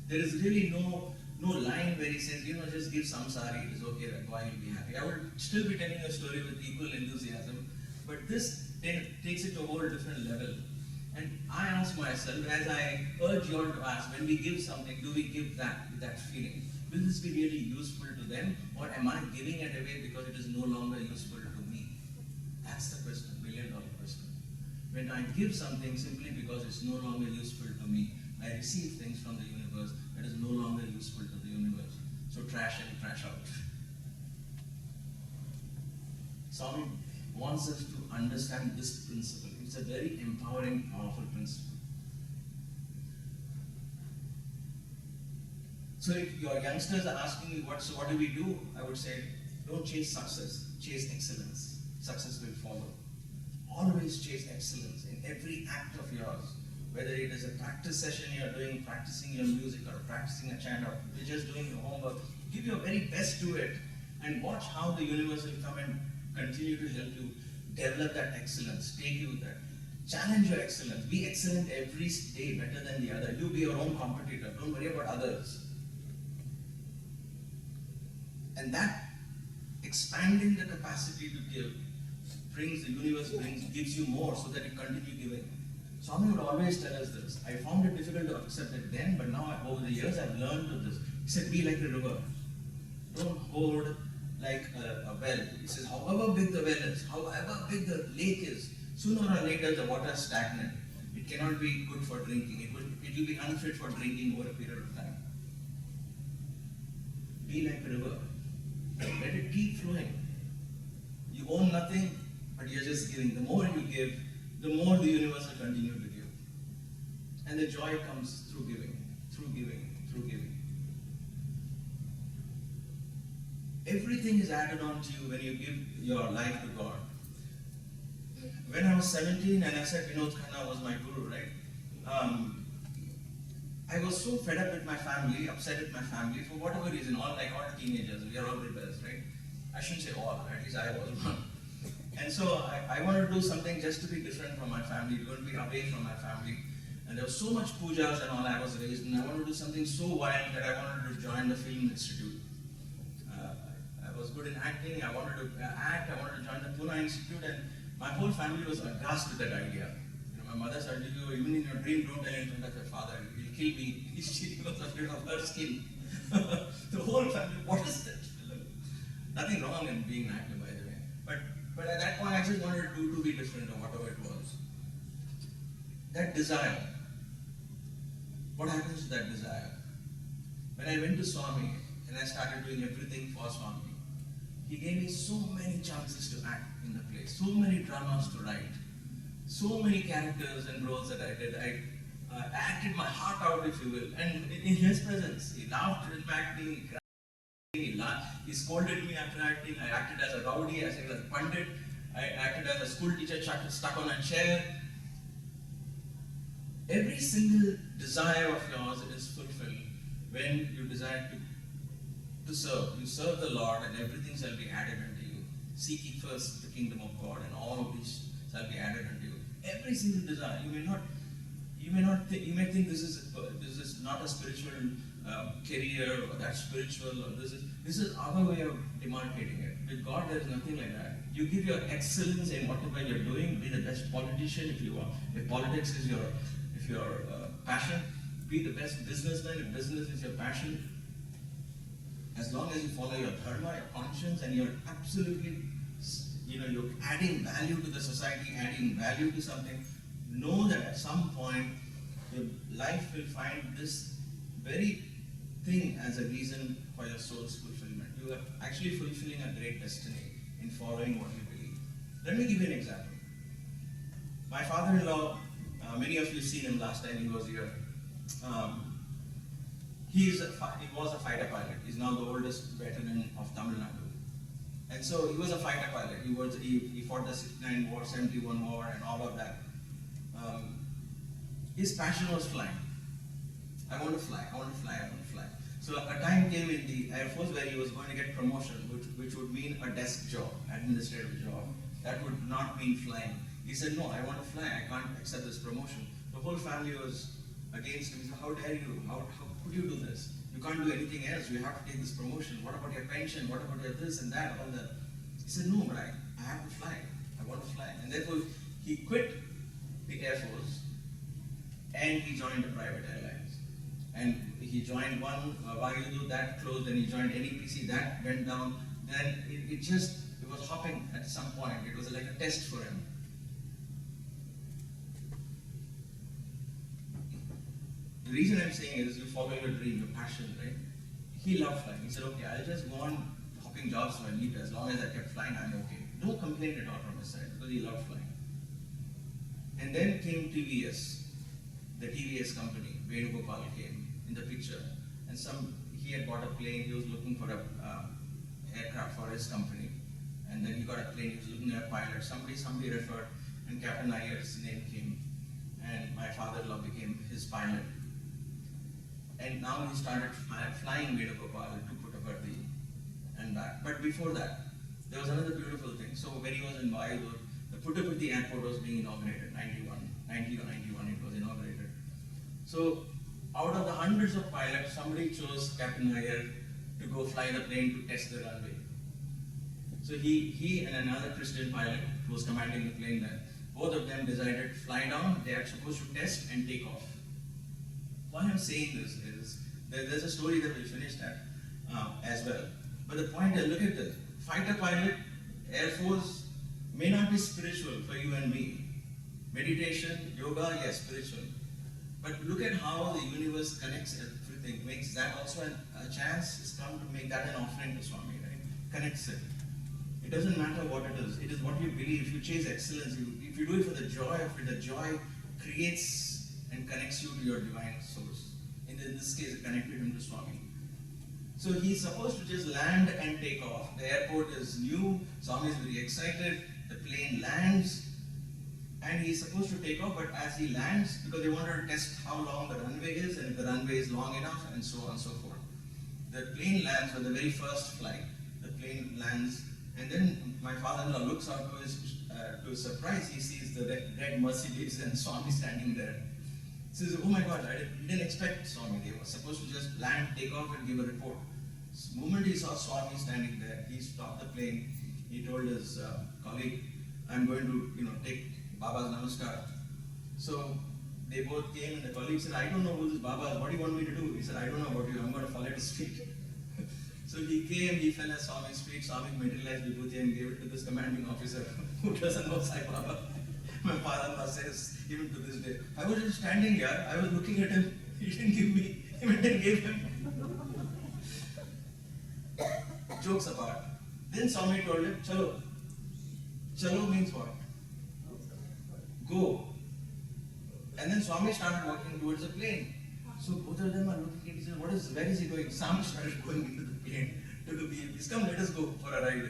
There is really no line where he says, just give some sari, it is okay, that why you'll be happy. I would still be telling a story with equal enthusiasm, but this takes it to a whole different level. And I ask myself, as I urge you all to ask, when we give something, do we give that with that feeling? Will this be really useful to them, or am I giving it away because it is no longer useful to me? That's the question, $1 million question. When I give something simply because it's no longer useful to me, I receive things from the universe that is no longer useful to the universe. So trash in, trash out. Swami wants us to understand this principle. It's a very empowering, powerful principle. So if your youngsters are asking me, what do we do? I would say, don't chase success, chase excellence. Success will follow. always chase excellence in every act of yours. Whether it is a practice session you're doing, practicing your music, or practicing a chant, or you're just doing your homework, give your very best to it and watch how the universe will come and continue to help you develop that excellence, take you there. Challenge your excellence. Be excellent every day, better than the other. You be your own competitor. Don't worry about others. And that expanding the capacity to give brings, the universe gives you more so that you continue giving. Swami would always tell us this. I found it difficult to accept it then, but now over the years I've learned of this. He said, be like a river. Don't hoard like a well. He says, however big the well is, however big the lake is, sooner or later the water is stagnant. It cannot be good for drinking. It will be unfit for drinking over a period of time. Be like a river. Let it keep flowing. You own nothing, but you're just giving. The more you give, the more the universe will continue to give. And the joy comes through giving, through giving, through giving. Everything is added on to you when you give your life to God. When I was 17 and I said Vinod Khanna was my guru, right? I was so fed up with my family, upset with my family, for whatever reason, all teenagers, we are all rebels, right? I shouldn't say all, at least I was one. And so I wanted to do something just to be different from my family, going to be away from my family. And there was so much pujas and all I was raised in. I wanted to do something so wild that I wanted to join the Film Institute. I was good in acting, I wanted to act, I wanted to join the Pune Institute, and my whole family was aghast with that idea. You know, my mother said to you, even in your dream, don't tell in front of your father, he'll kill me. She was afraid of her skin. The whole family, what is that film? Nothing wrong in being an actor, by the way. But at that point, I just wanted to be different or whatever it was. That desire. What happens to that desire? When I went to Swami and I started doing everything for Swami, he gave me so many chances to act in the play, so many dramas to write, so many characters and roles that I did. I acted my heart out, if you will, and in his presence, he laughed back at me, he scolded me after acting. I acted as a rowdy, I acted as a pundit, I acted as a school teacher stuck on a chair. Every single desire of yours is fulfilled when you desire to serve. You serve the Lord and everything shall be added unto you. Seek ye first the kingdom of God and all of these shall be added unto you. Every single desire. You may think this is not a spiritual career or that's spiritual or this is our way of demarcating it. With God there is nothing like that. You give your excellence in whatever you're doing. Be the best politician if you are. If politics is your passion, be the best businessman if business is your passion. As long as you follow your dharma, your conscience, and you're absolutely, you're adding value to the society, adding value to something, know that at some point your life will find this very thing as a reason for your soul's fulfillment. You are actually fulfilling a great destiny in following what you believe. Let me give you an example. My father-in-law, many of you seen him last time he was here. He was a fighter pilot. He's now the oldest veteran of Tamil Nadu. And so he was a fighter pilot. He fought the 69 war, 71 war, and all of that. His passion was flying. I want to fly. So a time came in the Air Force where he was going to get promotion, which would mean a desk job, administrative job. That would not mean flying. He said, no, I want to fly. I can't accept this promotion. The whole family was against him. He said, how dare you? How could you do this? You can't do anything else. You have to take this promotion. What about your pension? What about your this and that? All that. He said, no, but I have to fly. I want to fly. And therefore, he quit the Air Force and he joined the private airlines. And he joined one, Vayu, that closed, and he joined NEPC, that went down. Then it was hopping at some point. It was like a test for him. The reason I'm saying is you follow your dream, your passion, right? He loved flying. He said, okay, I'll just go on hopping jobs if I need to. As long as I kept flying, I'm okay. No complaint at all from his side because he loved flying. And then came TVS, the TVS company. Venugopal came in the picture. And he had bought a plane. He was looking for a aircraft for his company. And then he got a plane. He was looking at a pilot. Somebody referred. and Captain Iyer's name came, and my father-in-law became his pilot. And now he started flying Vedagopal to Puttaparthi and back. But before that, there was another beautiful thing. So when he was in Vayur, the Puttaparthi airport was being inaugurated, 90 or 91 it was inaugurated. So out of the hundreds of pilots, somebody chose Captain Iyer to go fly the plane to test the runway. So he and another Christian pilot who was commanding the plane there, both of them decided to fly down. They are supposed to test and take off. Why I'm saying this is there's a story that we'll finish that as well. But the point is, look at this. Fighter pilot, Air Force may not be spiritual for you and me. Meditation, yoga, yes, spiritual. But look at how the universe connects everything, makes that also a chance has come to make that an offering to Swami, right? Connects it. It doesn't matter what it is what you believe. If you chase excellence, if you do it for the joy creates and connects you to your divine source. In this case, it connected him to Swami. So he's supposed to just land and take off. The airport is new, Swami is very excited, the plane lands, and he's supposed to take off, but as he lands, because they wanted to test how long the runway is, and if the runway is long enough, and so on and so forth. The plane lands for the very first flight. The plane lands, and then my father-in-law looks out to his surprise, he sees the red Mercedes and Swami standing there. He says, oh my God, we didn't expect Swami. They were supposed to just land, take off, and give a report. The moment he saw Swami standing there, he stopped the plane. He told his colleague, I'm going to take Baba's namaskar. So they both came, and the colleague said, I don't know who this Baba is. What do you want me to do? He said, I don't know about you. I'm going to follow his feet. So he came, he fell at Swami's feet. Swami materialized Vibhuti and gave it to this commanding officer who doesn't know Sai Baba. My father-in-law says, even to this day, I was just standing here, I was looking at him, he didn't give me, he went and gave him. Jokes apart. Then Swami told him, Chalo. Chalo means what? Go. And then Swami started walking towards the plane. So both of them are looking at each other, where is he going? Swami started going into the plane to the VIPs. Come, let us go for a ride.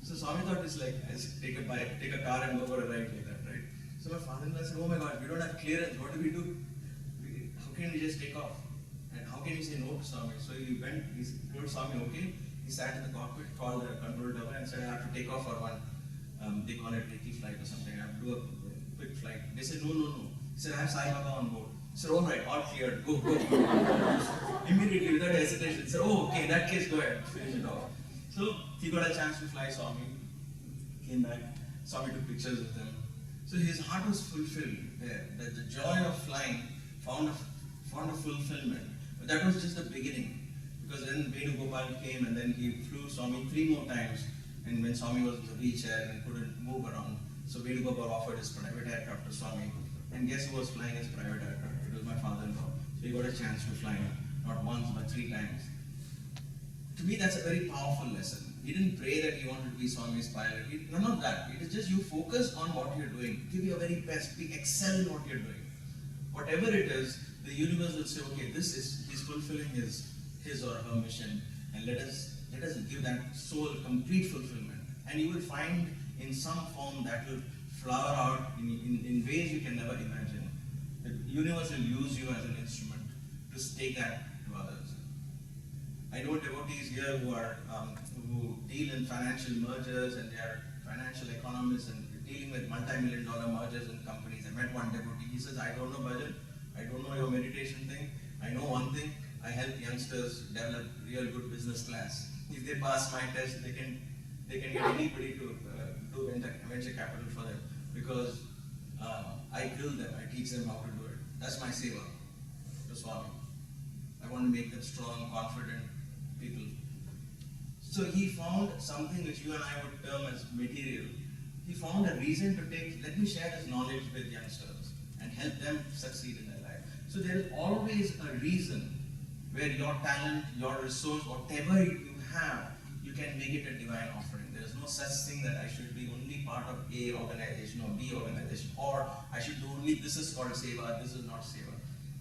So Swami thought it's like, take a bike, take a car and go for a ride like that, right? So my father-in-law said, oh my God, we don't have clearance, what do we do? How can we just take off? And how can we say no to Swami? So he went, he told Swami, okay. He sat in the cockpit, called the control tower and said, I have to take off for one, they call it Ricky flight or something, I have to do a quick flight. They said, no. He said, I have Sai Baba on board. He said, all right, all cleared, go. Immediately, without hesitation, he said, oh, okay, in that case, go ahead, finish it off. So he got a chance to fly Swami, came back, Swami took pictures with him. So his heart was fulfilled there, that the joy of flying found a fulfillment. But that was just the beginning. Because then Vedagopal came and then he flew Swami 3 more times. And when Swami was in the wheelchair and couldn't move around, so Vedagopal offered his private aircraft to Swami. And guess who was flying his private aircraft? It was my father-in-law. So he got a chance to fly not once but 3 times. To me, that's a very powerful lesson. He didn't pray that he wanted to be Swami's pilot. None of that. It is just you focus on what you're doing. Give your very best. Excel in what you're doing. Whatever it is, the universe will say, okay, he's fulfilling his or her mission, and let us give that soul complete fulfillment. And you will find in some form that will flower out in ways you can never imagine. The universe will use you as an instrument to take that to others. I know devotees here who deal in financial mergers, and they are financial economists and dealing with multi-million-dollar mergers in companies. I met one devotee. He says, I don't know budget, I don't know your meditation thing. I know one thing. I help youngsters develop real good business class. If they pass my test, they can get anybody to do venture capital for them, because I grill them. I teach them how to do it. That's my seva to Swami. I want to make them strong, confident people. So he found something which you and I would term as material. He found a reason to let me share this knowledge with youngsters and help them succeed in their life. So there is always a reason where your talent, your resource, whatever you have, you can make it a divine offering. There is no such thing that I should be only part of A organization or B organization, or I should do only this is called seva, this is not seva.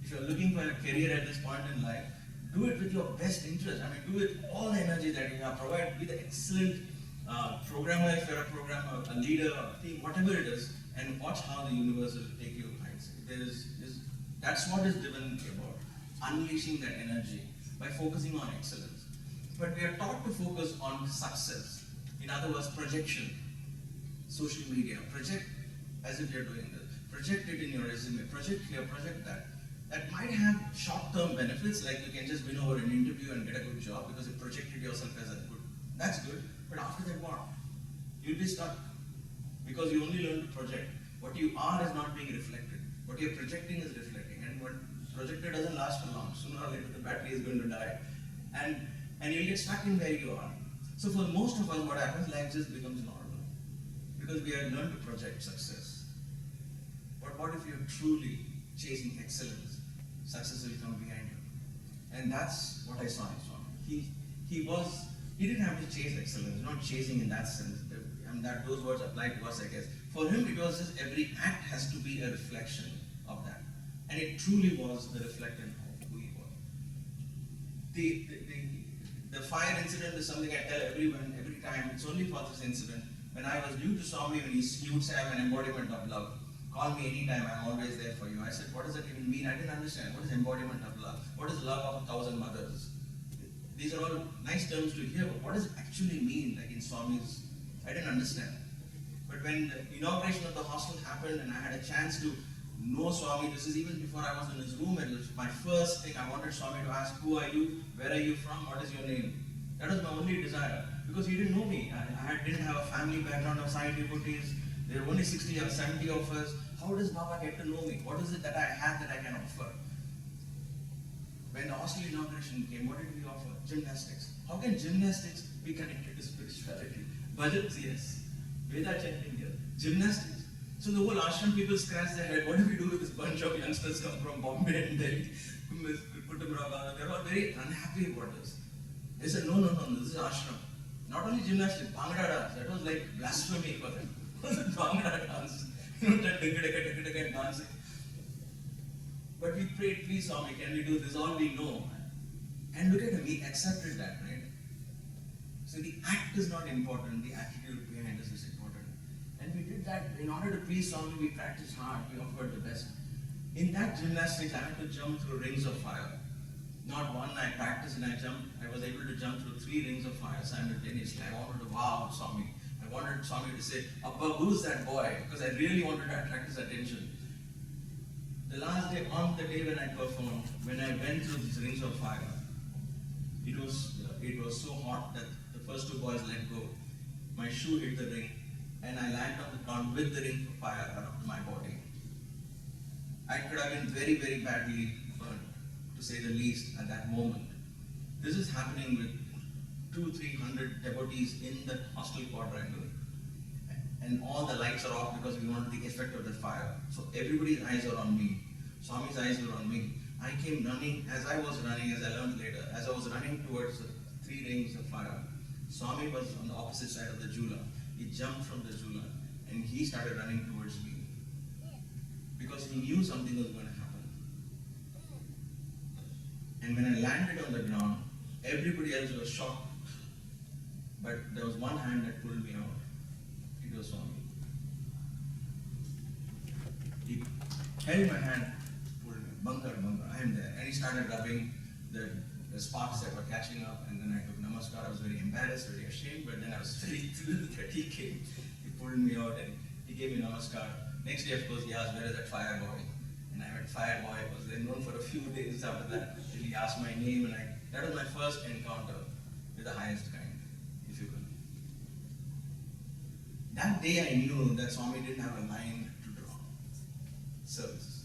If you're looking for a career at this point in life, do it with your best interest. I mean, do it all the energy that you have. Provide, be the excellent programmer if you're a programmer, a leader, a team, whatever it is. and watch how the universe will take you heights. That's what is driven about, unleashing that energy by focusing on excellence. But we are taught to focus on success. In other words, projection. Social media, project as if you're doing this. Project it in your resume, project here, project that. That might have short-term benefits, like you can just win over an interview and get a good job because you projected yourself as a good. That's good, but after that what? You'll be stuck because you only learn to project. What you are is not being reflected. What you're projecting is reflecting, and what projected doesn't last for long. Sooner or later, the battery is going to die, and you'll get stuck in where you are. So for most of us, what happens? Life just becomes normal because we have learned to project success. But what if you're truly chasing excellence? Success will come behind you, and that's what I saw in Swami. He didn't have to chase excellence, not chasing in that sense. And that those words apply to us, I guess. For him, it was just every act has to be a reflection of that. And it truly was a reflection of who he was. The fire incident is something I tell everyone every time. It's only for this incident. When I was new to Swami, when he would say, I'm an embodiment of love. Call me anytime, I'm always there for you. I said, what does that even mean? I didn't understand. What is embodiment of love? What is love of 1,000 mothers? These are all nice terms to hear, but what does it actually mean, like in Swami's? I didn't understand. But when the inauguration of the hostel happened and I had a chance to know Swami, this is even before I was in his room, it was my first thing. I wanted Swami to ask, who are you? Where are you from? What is your name? That was my only desire, because he didn't know me. I didn't have a family background of Sai devotees. There were only 60 or 70 of us. How does Baba get to know me? What is it that I have that I can offer? When the hostel inauguration came, what did we offer? Gymnastics. How can gymnastics be connected to spirituality? Bhajans, yes. Veda chanting, yes. Gymnastics. So the whole ashram people scratch their head. What do we do with this bunch of youngsters come from Bombay and Delhi? They're all very unhappy about this. They said, no, this is ashram. Not only gymnastics, Bhangra dance. That was like blasphemy for them. Bhangra dance. Dancing. But we prayed, please Swami, can we do this? All we know. And look at him, he accepted that, right? So the act is not important, the attitude behind us is important. And we did that. In order to please Swami, we practiced hard, we offered the best. In that gymnastics, I had to jump through rings of fire. Not one, I practiced and I jumped. I was able to jump through 3 rings of fire simultaneously. I wanted to wow Swami. I wanted Swami to say, Abba, who's that boy? Because I really wanted to attract his attention. The last day, on the day when I performed, when I went through these rings of fire, it was so hot that the first 2 boys let go. My shoe hit the ring, and I landed on the ground with the ring of fire around my body. I could have been very, very badly burned, to say the least, at that moment. This is happening with 200-300 devotees in the hostel quadrangle. And all the lights are off because we wanted the effect of the fire. So everybody's eyes are on me. Swami's eyes were on me. I came running, as I was running, as I learned later, as I was running towards the 3 rings of fire, Swami was on the opposite side of the jula. He jumped from the jula and he started running towards me. Because he knew something was going to happen. And when I landed on the ground, everybody else was shocked. But there was one hand that pulled me out. It was Swami. He held my hand, pulled me, Bangar, I am there. And he started rubbing the sparks that were catching up, and then I took namaskar. I was very embarrassed, very ashamed, but then I was very thrilled that he came. He pulled me out and he gave me namaskar. Next day, of course, he asked, where is that fire boy? And I went, fire boy. I was then known for a few days after that. He asked my name, and that was my first encounter with the highest kind, if you could. That day I knew that Swami didn't have a line to draw. Service.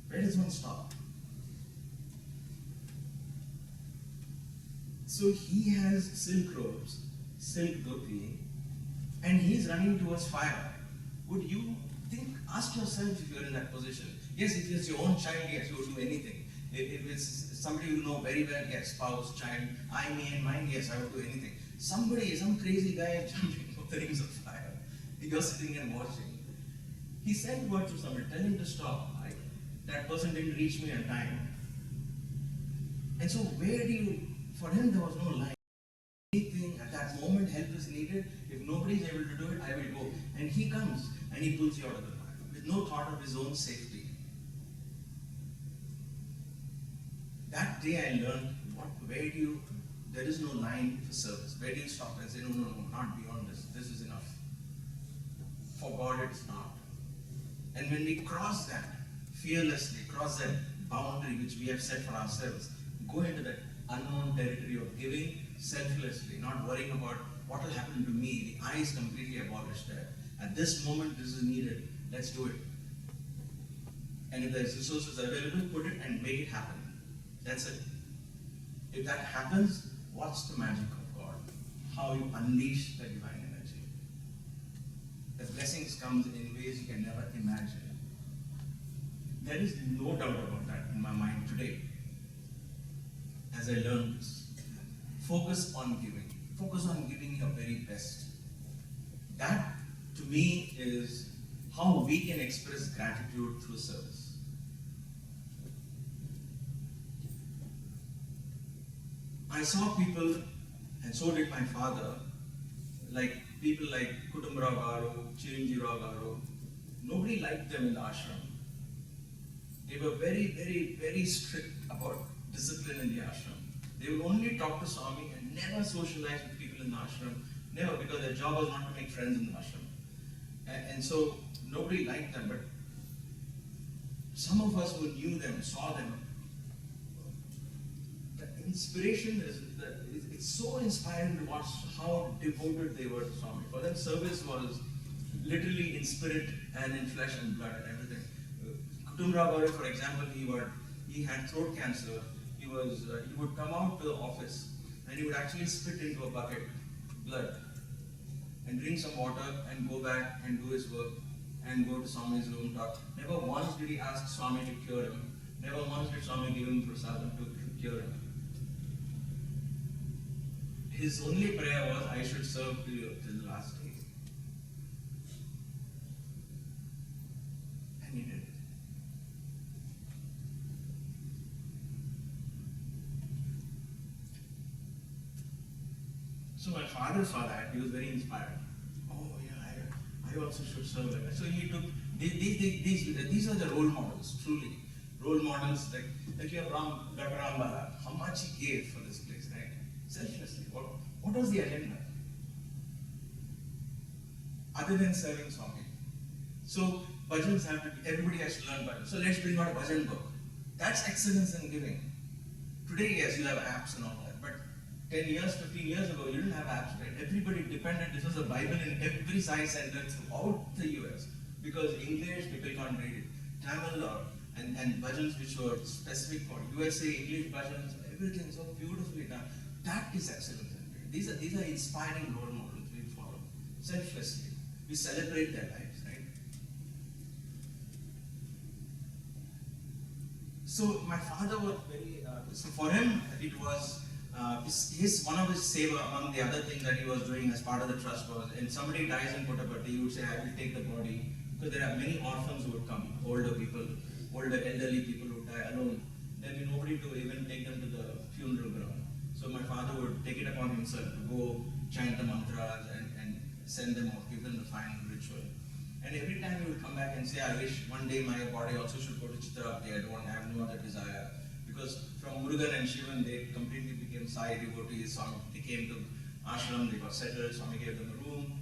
Where does one stop? So he has silk robes, silk dhoti, and he's running towards fire. Would you ask yourself if you're in that position? Yes, if it's your own child, yes, you will do anything. If it's somebody you know very well, yes, spouse, child, me and mine, yes, I will do anything. Somebody, some crazy guy jumping off the rings of fire. You're sitting and watching. He sent word to somebody, tell him to stop. That person didn't reach me on time. And so for him there was no line. Anything at that moment, help is needed. If nobody's able to do it, I will go. And he comes and he pulls you out of the fire. no thought of his own safety. That day I learned there is no line for service. Where do you stop and say, no, not beyond this. This is enough. For God it's not. And when we cross that, fearlessly, cross that boundary which we have set for ourselves, go into that unknown territory of giving selflessly, not worrying about what will happen to me. The I is completely abolished there. At this moment, this is needed. Let's do it. And if there's resources available, put it and make it happen. That's it. If that happens, what's the magic of God? How you unleash the divine energy. The blessings come in ways you can never imagine. There is no doubt about that in my mind today. As I learn this, focus on giving. Focus on giving your very best. That, to me, is how we can express gratitude through service. I saw people, and so did my father, people like Kutumrao Garu, Chiranjeev Garu. Nobody liked them in the ashram. They were very, very, very strict about discipline in the ashram. They would only talk to Swami and never socialize with people in the ashram. Never, because their job was not to make friends in the ashram. And so nobody liked them, but some of us who knew them, saw them, the inspiration it's so inspiring to watch how devoted they were to Swami. For them, service was literally in spirit and in flesh and blood and everything. Kutumrao Garu, for example, he had throat cancer. He would come out to the office and he would actually spit into a bucket blood and drink some water and go back and do his work and go to Swami's room talk. Never once did he ask Swami to cure him. Never once did Swami give him prasadam to cure him. His only prayer was, I should serve to you till the last day. And he did it. So my father saw that, he was very inspired. Oh yeah, I also should serve like that. So he took, these are the role models, truly. Role models like you have Dr. Ram Bala, how much he gave for this place, right? Selflessly. What was the agenda? Other than serving Swami. So bhajans have to be, everybody has to learn bhajan. So let's bring out a bhajan book. That's excellence in giving. Today, yes, you have apps and all that, but 10 years, 15 years ago, you didn't have apps, right? Everybody depended, this was a Bible in every Sai center throughout the US, because English, people can't read it. Tamil and bhajans which were specific for USA, English bhajans, everything so beautifully done. That is excellence. These are inspiring role models we follow, selflessly. We celebrate their lives, right? So my father was very, so for him, it was, one of his seva, among the other things that he was doing as part of the trust was, if somebody dies in Puttaparthi, he would say, I will take the body, because there are many orphans who would come, older people, older elderly people who die alone. There will be nobody to even take them to the funeral ground. So my father would take it upon himself to go chant the mantras and send them off, give them the final ritual. And every time he would come back and say, I wish one day my body also should go to Chitraapati, I have no other desire. Because from Murugan and Shivan, they completely became Sai devotees. They came to ashram, they got settled, Swami gave them a room.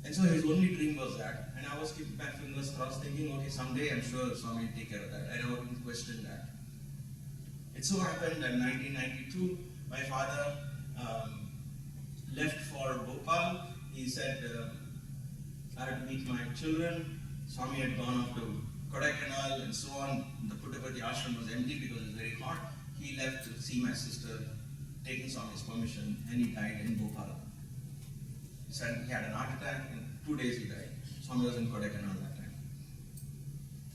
And so his only dream was that. And I was keeping my fingers crossed thinking, okay, someday I'm sure Swami will take care of that. I never even questioned that. It so happened that in 1992, my father left for Bhopal. He said, I had to meet my children. Swami had gone off to Kodaikanal and so on. The Puttaparthi ashram was empty because it was very hot. He left to see my sister, taking Swami's permission, and he died in Bhopal. He said he had an heart attack, and 2 days he died. Swami was in Kodaikanal that time.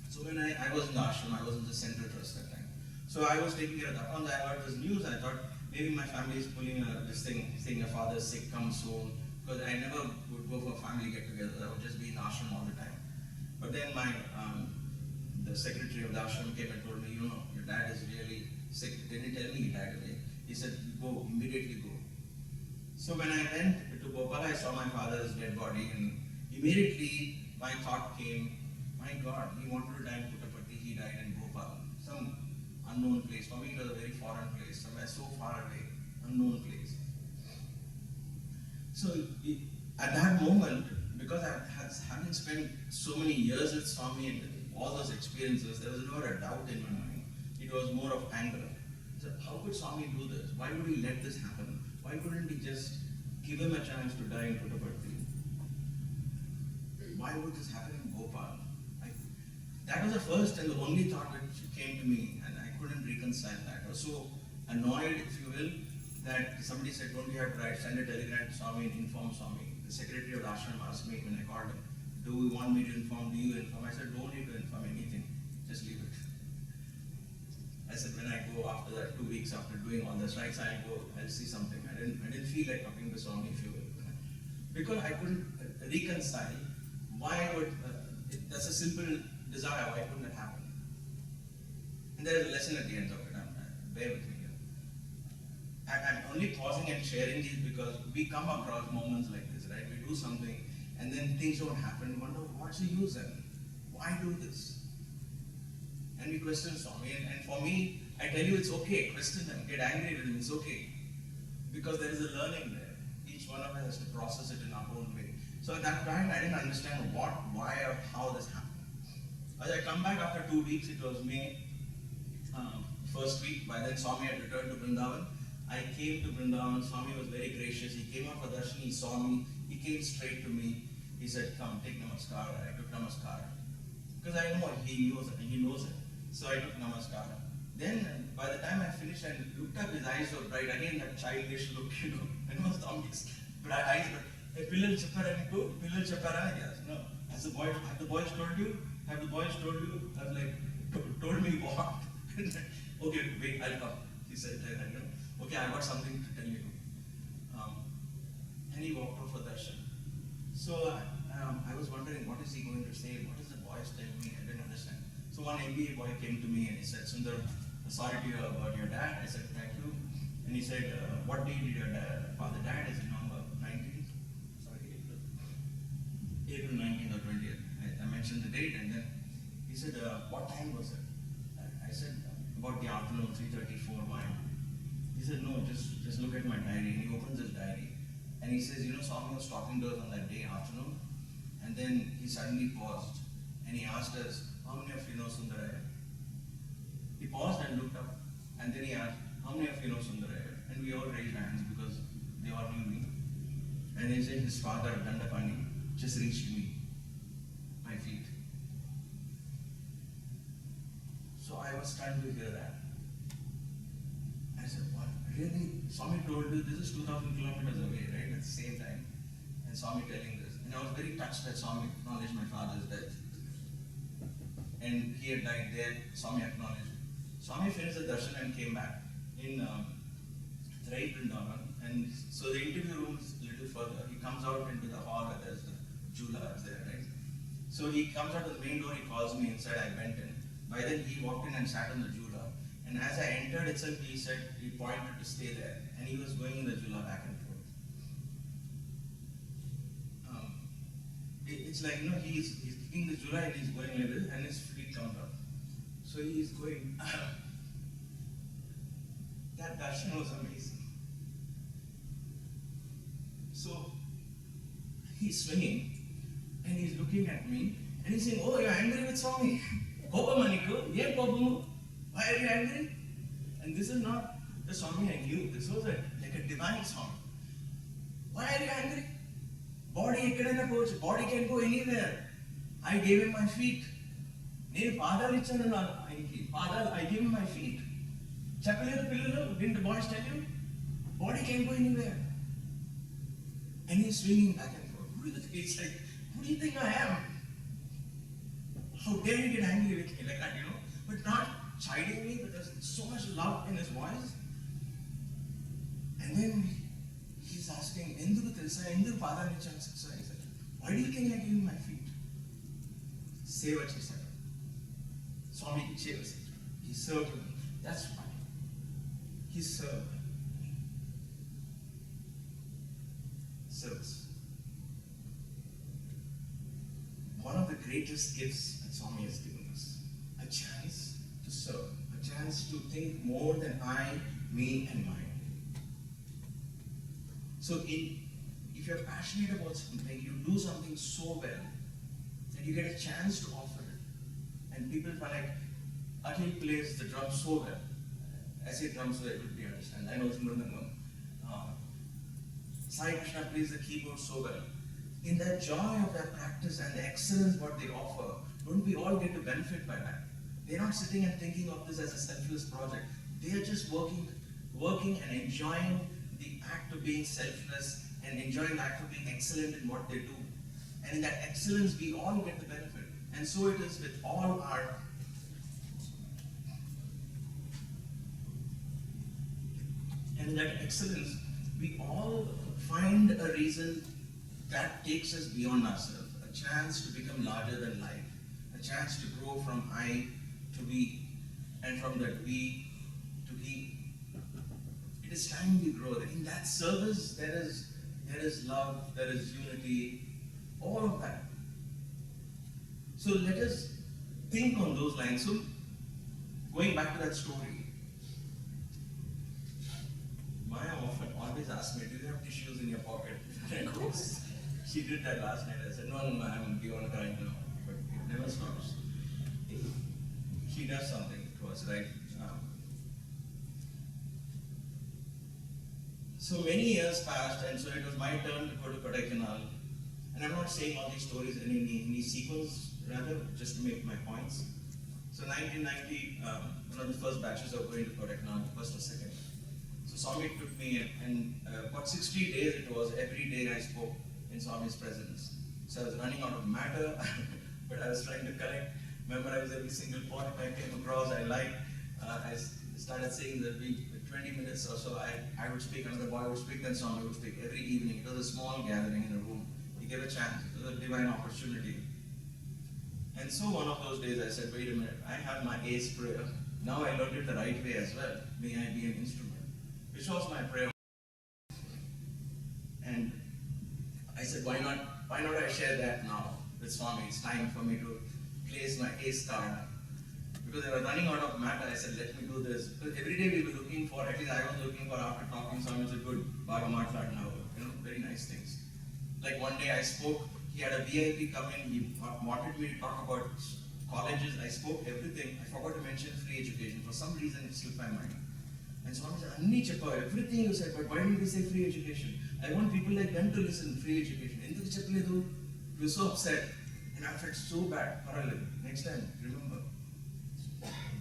So when I was in the ashram, I was in the central trust that time. So I was taking care of that. Once I heard this news, I thought maybe my family is pulling this thing, saying your father is sick, come soon. Because I never would go for family get-together. I would just be in the ashram all the time. But then the secretary of the ashram came and told me, your dad is really sick. Didn't tell me he died away. He said, go, immediately go. So when I went to Bhopal, I saw my father's dead body, and immediately my thought came, my God, he wanted to die in Puttaparthi, he died in Bhopal, some unknown place. For me, it was a very foreign place, somewhere so far away, unknown place. So at that moment, because having spent so many years with Swami and all those experiences, there was never a doubt in my mind. It was more of anger. So how could Swami do this? Why would he let this happen? Why couldn't he just give him a chance to die in Puttaparthi? Why would this happen in Bhopal? That was the first and the only thought which came to me, and I couldn't reconcile that. I was so annoyed, if you will, that somebody said, don't you have to write, send a telegram to Swami and inform Swami. The secretary of the ashram asked me when I called him, do you want me to inform? Do you inform? I said, don't need to inform anything. Just leave it. I said, when I go after that, 2 weeks after doing all this rights, I'll go, I'll see something. I didn't feel like talking to Swami, if you will. Because I couldn't reconcile why would, that's a simple desire, why couldn't it happen? And there is a lesson at the end of it. Bear with me here. I'm only pausing and sharing these because we come across moments like this, right? We do something and then things don't happen. We wonder, what's the use then? Why do this? And we question Swami. And for me, I tell you it's okay. Question them, get angry with them, it's okay. Because there is a learning there. Each one of us has to process it in our own way. So at that time, I didn't understand what, why, or how this happened. As I come back after 2 weeks, it was May, first week. By then, Swami had returned to Vrindavan. I came to Vrindavan. Swami was very gracious. He came up for darshan. He saw me. He came straight to me. He said, "Come, take namaskar." I took namaskar because I know he knows it. He knows it. So I took namaskar. Then, by the time I finished, I looked up. His eyes were bright. Again, that childish look, you know. It was Swami's bright eyes. But Pillal Chappara, Pillal Chappara. Yes, no. Have the boys told you? Have the boys told you? I was like, told me what? Okay, wait, I'll come. He said, okay, I got something to tell you. And he walked out for darshan. So I was wondering, what is he going to say? What is the boys telling me? I didn't understand. So one MBA boy came to me and he said, Sunder, sorry to hear about your dad. I said, thank you. And he said, what day did your father die? I said, November 19th. Sorry, April 19th or 20th. I mentioned the date and then he said, what time was it? I said, about the afternoon, 3:34, why? He said, no, just look at my diary. And he opens his diary. And he says, you know, Swami was talking to us on that day, afternoon. And then he suddenly paused. And he asked us, how many of you know Sunder Iyer? He paused and looked up. And then he asked, how many of you know Sunder Iyer? And we all raised hands because they all knew me. And he said, his father, Dandapani, just reached me, my feet. So I was stunned to hear that. I said, what? Really? Swami told you this is 2,000 kilometers away, right? At the same time. And Swami telling this. And I was very touched that Swami acknowledged my father's death. And he had died there, Swami acknowledged. Swami finished the darshan and came back in Thrai Vrindavan. And so the interview room is a little further. He comes out into the hall where there's the jula there, right? So he comes out of the main door, he calls me inside, I went in. By then he walked in and sat on the jula. And as I entered itself, he said, he pointed to stay there. And he was going in the jula back and forth. It's like, you know, he's kicking the jula and he's going a little and his feet comes up. So he's going. That darshan was amazing. So he's swinging and he's looking at me and he's saying, oh, you're angry with Swami. Kopamaniku, yeah, Kopamu. Why are you angry? And this is not the Swami I knew. This was like a divine Swami. Why are you angry? Body ekkadaina pochu. Body can go anywhere. I gave him my feet. నేను పాదాలు ఇచ్చాను ఆయనకి పాదాలు I gave him my feet. చెప్పలేదు పిల్లలు, didn't the boys tell you? Body can go anywhere. And he's swinging back and forth. It's like, who do you think I am? How dare you get angry with me like that, you know? But not chiding me, but there's so much love in his voice. And then he's asking, Enduku telsa, enduku padani ichanu sir? He said, why do you think I gave him my feet? Seva chesaru. Swami seva chesaru. He served me. That's why. He served. Service. One greatest gifts that Swami has given us. A chance to serve, a chance to think more than I, me, and mine. So if you're passionate about something, you do something so well that you get a chance to offer it. And people are like, Akhil plays the drums so well. I say drums so everybody understands. I know it's Mridangam. Sai Krishna plays the keyboard so well. In that joy of that practice and the excellence what they offer, don't we all get to benefit by that? They're not sitting and thinking of this as a selfless project. They are just working and enjoying the act of being selfless and enjoying the act of being excellent in what they do. And in that excellence, we all get the benefit. And so it is with all our and in that excellence, we all find a reason that takes us beyond ourselves, a chance to become larger than life, a chance to grow from I to we, and from that we to he. It is time we grow. In that service, there is love, there is unity, all of that. So let us think on those lines. So going back to that story, Maya often always asks me, do you have tissues in your pocket? She did that last night. I said, no, I'm beyond crying now. But it never stops. She does something to us, right? So many years passed, and so it was my turn to go to Kodaikanal. And I'm not saying all these stories in any sequence, rather, just to make my points. So 1990, one of the first batches of going to Kodaikanal, first or second. So Swami took me, and about 60 days it was, every day I spoke in Swami's presence. So I was running out of matter, but I was trying to collect, memorize every single point I came across, I liked. I started saying that 20 minutes or so, I would speak, another boy would speak, then Swami would speak every evening. It was a small gathering in a room. He gave a chance, it was a divine opportunity. And so one of those days I said, wait a minute, I have my ace prayer. Now I learned it the right way as well. May I be an instrument. Which was my prayer. And I said, why not I share that now with Swami? It's time for me to place my ace card. Because they were running out of matter, I said, let me do this. Because every day we were looking for, at least I was looking for, after talking, Swami said, good, Bhagamatlat now, very nice things. Like one day I spoke, he had a VIP come in, he wanted me to talk about colleges. I spoke everything. I forgot to mention free education. For some reason it slipped my mind. And Swami said, Anni Chappa, everything you said, but why didn't you say free education? I want people like them to listen, free education. Enduku cheppaledu? You were so upset. And I felt so bad. Parallel. Next time, remember.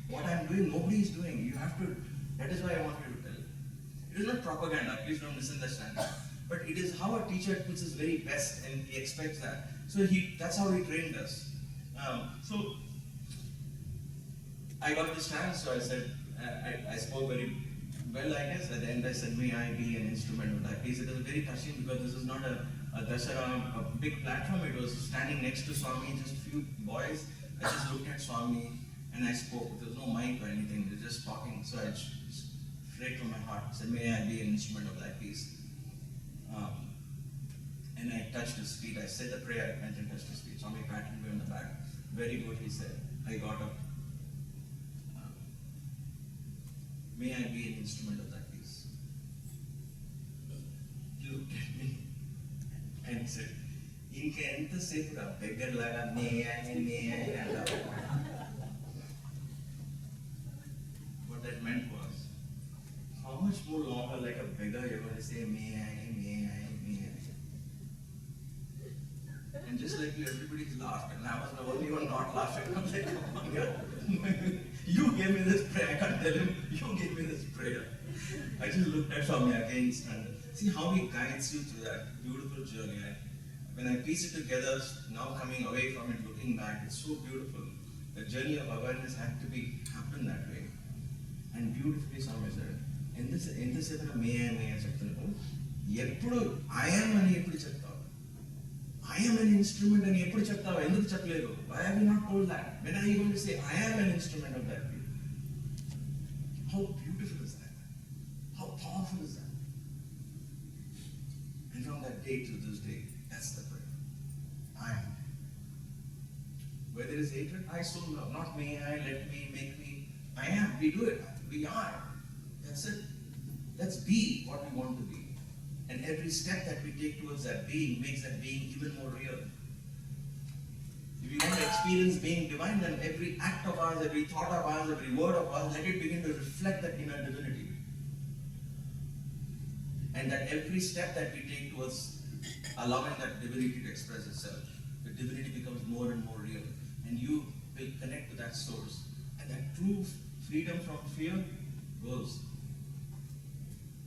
What I'm doing, nobody is doing. You have to, that is why I want you to tell. It is not propaganda, please don't misunderstand. But it is how a teacher puts his very best and he expects that. So that's how he trained us. So I got this chance, so I said, I spoke very well, I guess. At the end I said, may I be an instrument of that piece. It was very touching because this is not a Dasara, a big platform. It was standing next to Swami, just a few boys. I just looked at Swami and I spoke. There was no mic or anything, they were just talking. So I just straight from my heart said, may I be an instrument of that piece. And I touched his feet. I said the prayer, I went and touched his feet. Swami patted me on the back. Very good, he said. I got up. May I be an instrument of that piece. He looked at me and said, Inke enta sepura beggar laga may I. What that meant was, how much more longer like a beggar you're going to say may I. And just like you, everybody's laughed, and I was the only one not laughing. I was like, come on, God. You gave me this prayer, I can't tell him, you gave me this prayer. I just looked at Swami again, and see how he guides you through that beautiful journey. When I piece it together, now coming away from it, looking back, it's so beautiful. The journey of awareness had to happen that way. And beautifully Swami said, in this may I చెప్తున్నాను ఎప్పుడు I am అని ఎప్పుడు చెప్తావు I am an instrument అని ఎప్పుడు చెప్తావు ఎందుకు చెప్పలేదు why have you not told that when are you going to say I am an instrument of that view? How beautiful is that? How powerful is that? And from that day to this day, that's the prayer. I am. is hatred, I so love. Not may I, let me, make me. I am. We do it. We are. That's it. Let's be what we want to be. And every step that we take towards that being makes that being even more real. If you want to experience being divine, then every act of ours, every thought of ours, every word of ours, let it begin to reflect that inner divinity. And that every step that we take towards allowing that divinity to express itself, the divinity becomes more and more real. And you will connect to that source. And that true freedom from fear goes.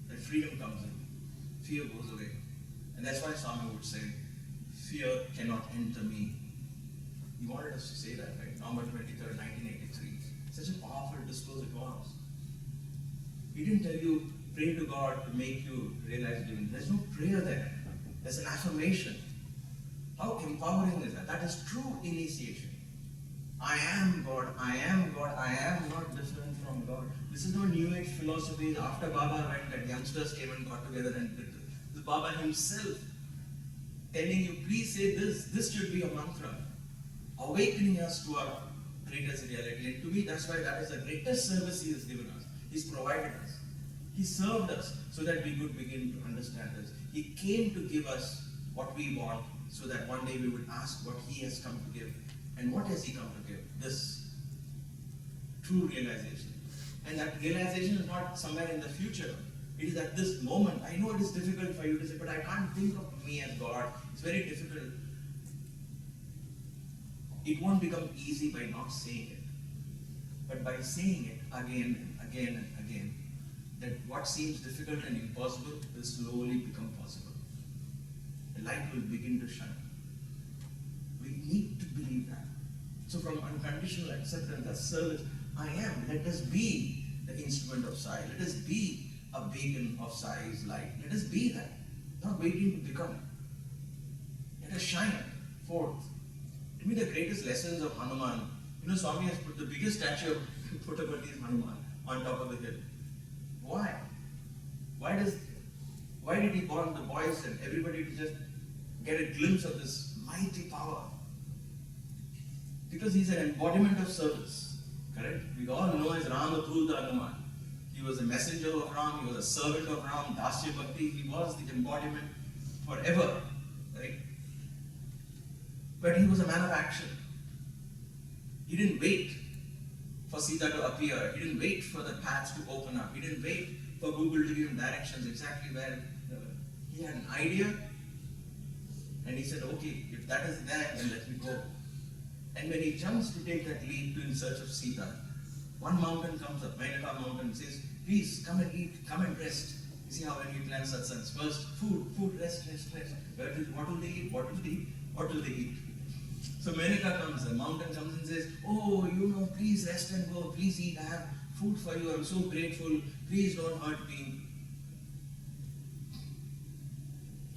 That freedom comes in. Fear goes away. And that's why Swami would say, fear cannot enter me. He wanted us to say that, right? November 23rd, 1983. Such a powerful discourse it was. He didn't tell you, pray to God to make you realize divinity. There's no prayer there. There's an affirmation. How empowering is that? That is true initiation. I am God, I am God, I am not different from God. This is not New Age philosophy. After Baba went, that youngsters came and got together and did this. This is Baba himself telling you, please say this. This should be a mantra. Awakening us to our greatest reality. And to me, that's why that is the greatest service he has given us. He's provided us. He served us so that we could begin to understand this. He came to give us what we want so that one day we would ask what he has come to give. And what has he come to give? This true realization. And that realization is not somewhere in the future. It is at this moment. I know it is difficult for you to say, but I can't think of me as God. It's very difficult. It won't become easy by not saying it. But by saying it again and again and again, that what seems difficult and impossible will slowly become possible. The light will begin to shine. We need to believe that. So from unconditional acceptance, that service, I am. Let us be the instrument of Sai. Let us be a beacon of Sai's light. Let us be that. Not waiting to become. Let us shine forth. To me, the greatest lessons of Hanuman, Swami has put the biggest statue of Puttaparthi is Hanuman on top of the hill. Why? Why did he want the boys and everybody to just get a glimpse of this mighty power? Because he's an embodiment of service. Correct? We all know as Ramadhuta Hanuman. He was a messenger of Ram, he was a servant of Ram, Dasya Bhakti, he was the embodiment forever. Right? But he was a man of action. He didn't wait for Sita to appear. He didn't wait for the paths to open up. He didn't wait for Google to give him directions exactly where. He had an idea and he said, okay, if that is there, then let me go. And when he jumps to take that leap to in search of Sita, one mountain comes up, Mainaka mountain, and says, please come and eat, come and rest. You see how when we plan satsangs, first food, rest. What will they eat? What will they eat? So Menaka comes, the mountain comes and says, oh, please rest and go, please eat, I have food for you, I'm so grateful, please don't hurt me.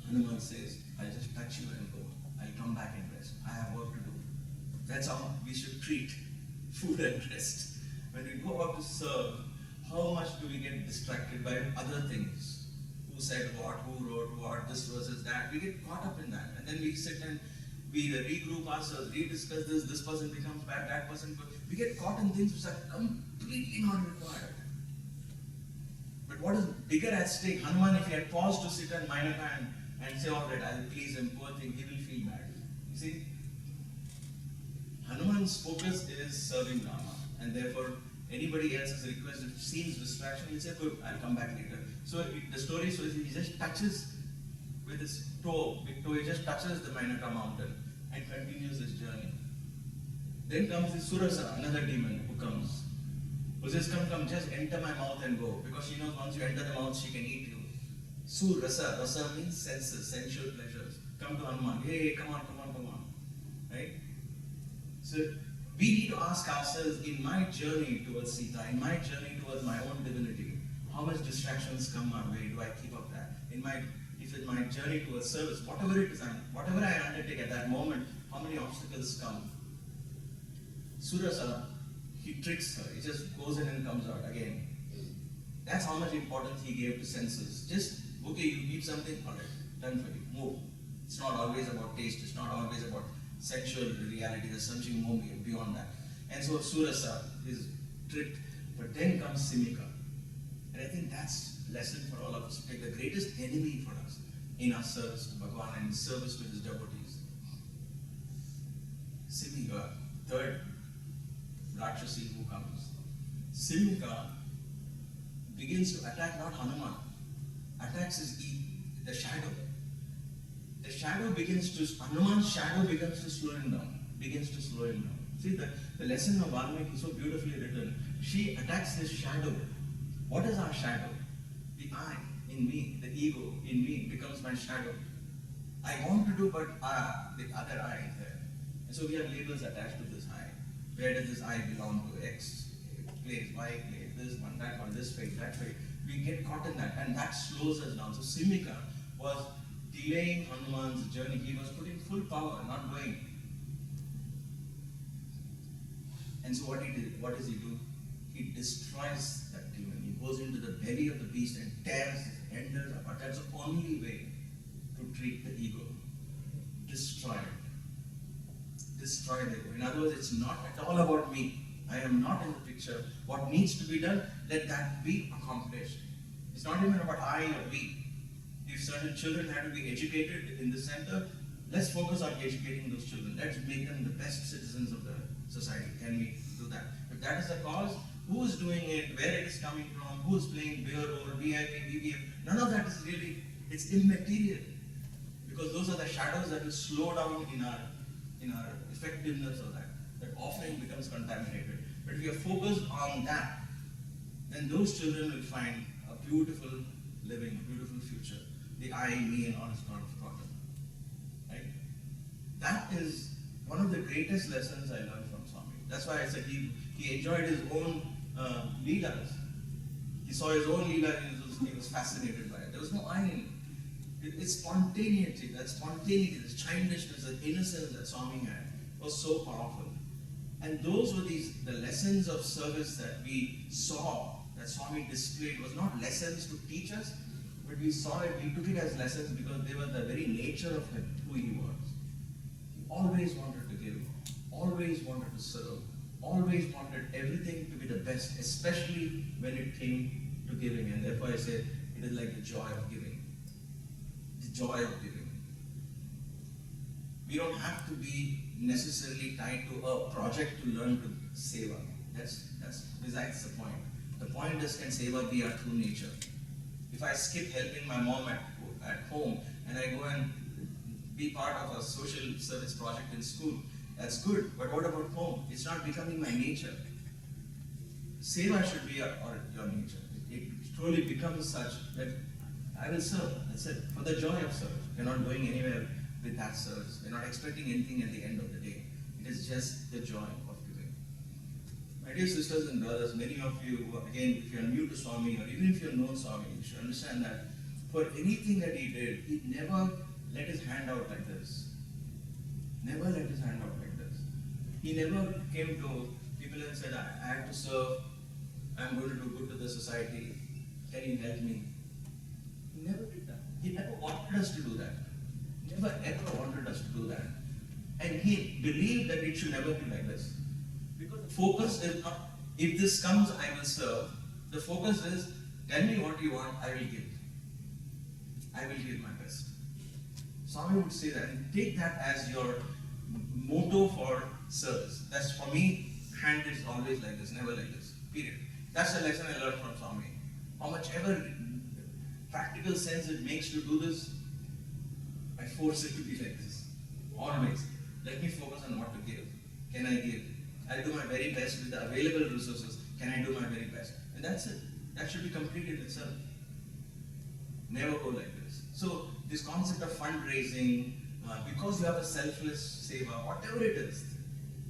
Hanuman says, I'll just touch you and go, I'll come back and rest, I have work to do. That's how we should treat food and rest. When we go out to serve, how much do we get distracted by other things? Who said what, who wrote what, this versus that, we get caught up in that. And then we sit and we regroup ourselves, rediscuss this person becomes bad, that person, we get caught in things which are completely not required. But what is bigger at stake? Hanuman, if he had paused to sit on Mainaka and say, all right, I'll please him, poor thing, he will feel bad. You see? Hanuman's focus is serving Rama, and therefore anybody else's request, if it seems distraction, he'll say, good, I'll come back later. So the story shows he just touches with his toe, he just touches the Mainaka mountain and continues his journey. Then comes the Surasa, another demon who comes. Who says, come, just enter my mouth and go. Because she knows once you enter the mouth, she can eat you. Surasa, rasa means senses, sensual pleasures. Come to Hanuman, hey, come on. Right? So we need to ask ourselves, in my journey towards Sita, in my journey towards my own divinity, how much distractions come my way? Do I keep up that? If in my journey towards service, whatever it is, whatever I undertake at that moment, how many obstacles come? Surasa, he tricks her. He just goes in and comes out again. That's how much importance he gave to senses. Just, okay, you need something, all right, done for you, move. It's not always about taste. It's not always about sensual reality. There's something more beyond that. And so Surasa is tricked, but then comes Simika. And I think that's a lesson for all of us. Like the greatest enemy for us in our service to Bhagavan and service to his devotees. Simika, third Rakshasi who comes. Simika begins to attack not Hanuman, attacks the shadow. The shadow Hanuman's shadow begins to slow him down. See, the lesson of Valmiki is so beautifully written. She attacks this shadow. What is our shadow? The I in me, the ego in me becomes my shadow. I want to do, but the other I is there. And so we have labels attached to this I. Where does this I belong to? X place, Y place, this one, that one, this fate, that fate. We get caught in that, and that slows us down. So Simika was delaying Hanuman's journey. He was putting full power, not going. And so what does he do? He destroys that demon. He goes into the belly of the beast and tears his enders apart. That's the only way to treat the ego. Destroy it. Destroy the ego. In other words, it's not at all about me. I am not in the picture. What needs to be done, let that be accomplished. It's not even about I or we. If certain children have to be educated in the center, let's focus on educating those children. Let's make them the best citizens of the society. Can we do that? If that is the cause, who is doing it, where it is coming from, who is playing bear role, VIP, BBF, none of that is really, it's immaterial. Because those are the shadows that will slow down in our effectiveness of that. That offering becomes contaminated. But if we are focused on that, then those children will find a beautiful living, a beautiful future. The I, me, and all is not forgotten. Right? That is one of the greatest lessons I learned from Swami. That's why I said he enjoyed his own leelas. He saw his own leela and he was fascinated by it. There was no I in it. It's spontaneity, this childishness, that innocence that Swami had was so powerful. And those were the lessons of service that we saw, that Swami displayed, was not lessons to teach us, but we saw it, we took it as lessons because they were the very nature of him, who he was. He always wanted to give, always wanted to serve, always wanted everything to be the best, especially when it came to giving. And therefore I say, it is like the joy of giving. The joy of giving. We don't have to be necessarily tied to a project to learn to seva. That's besides the point. The point is, can seva be our true nature? If I skip helping my mom at home and I go and be part of a social service project in school, that's good. But what about home? It's not becoming my nature. Seva should be your nature. It truly becomes such that I will serve. That's it. For the joy of service. You're not going anywhere with that service. You're not expecting anything at the end of the day. It is just the joy of giving. My dear sisters and brothers, many of you, again, if you're new to Swami or even if you've known Swami, you should understand that for anything that he did, he never let his hand out like this. Never let his hand out like this. He never came to people and said, I have to serve, I'm going to do good to the society, can you help me? He never did that. He never wanted us to do that. Never ever wanted us to do that. And he believed that it should never be like this. Because the focus is not, if this comes, I will serve. The focus is, tell me what you want, I will give. I will give my best. Swami would say that, and take that as your motto for service. That's for me, hand is always like this, never like this. Period. That's the lesson I learned from Swami. How much ever practical sense it makes to do this, I force it to be like this. Always. Let me focus on what to give. Can I give? I'll do my very best with the available resources. Can I do my very best? And that's it. That should be complete in itself. Never go like this. So this concept of fundraising, because you have a selfless seva, whatever it is,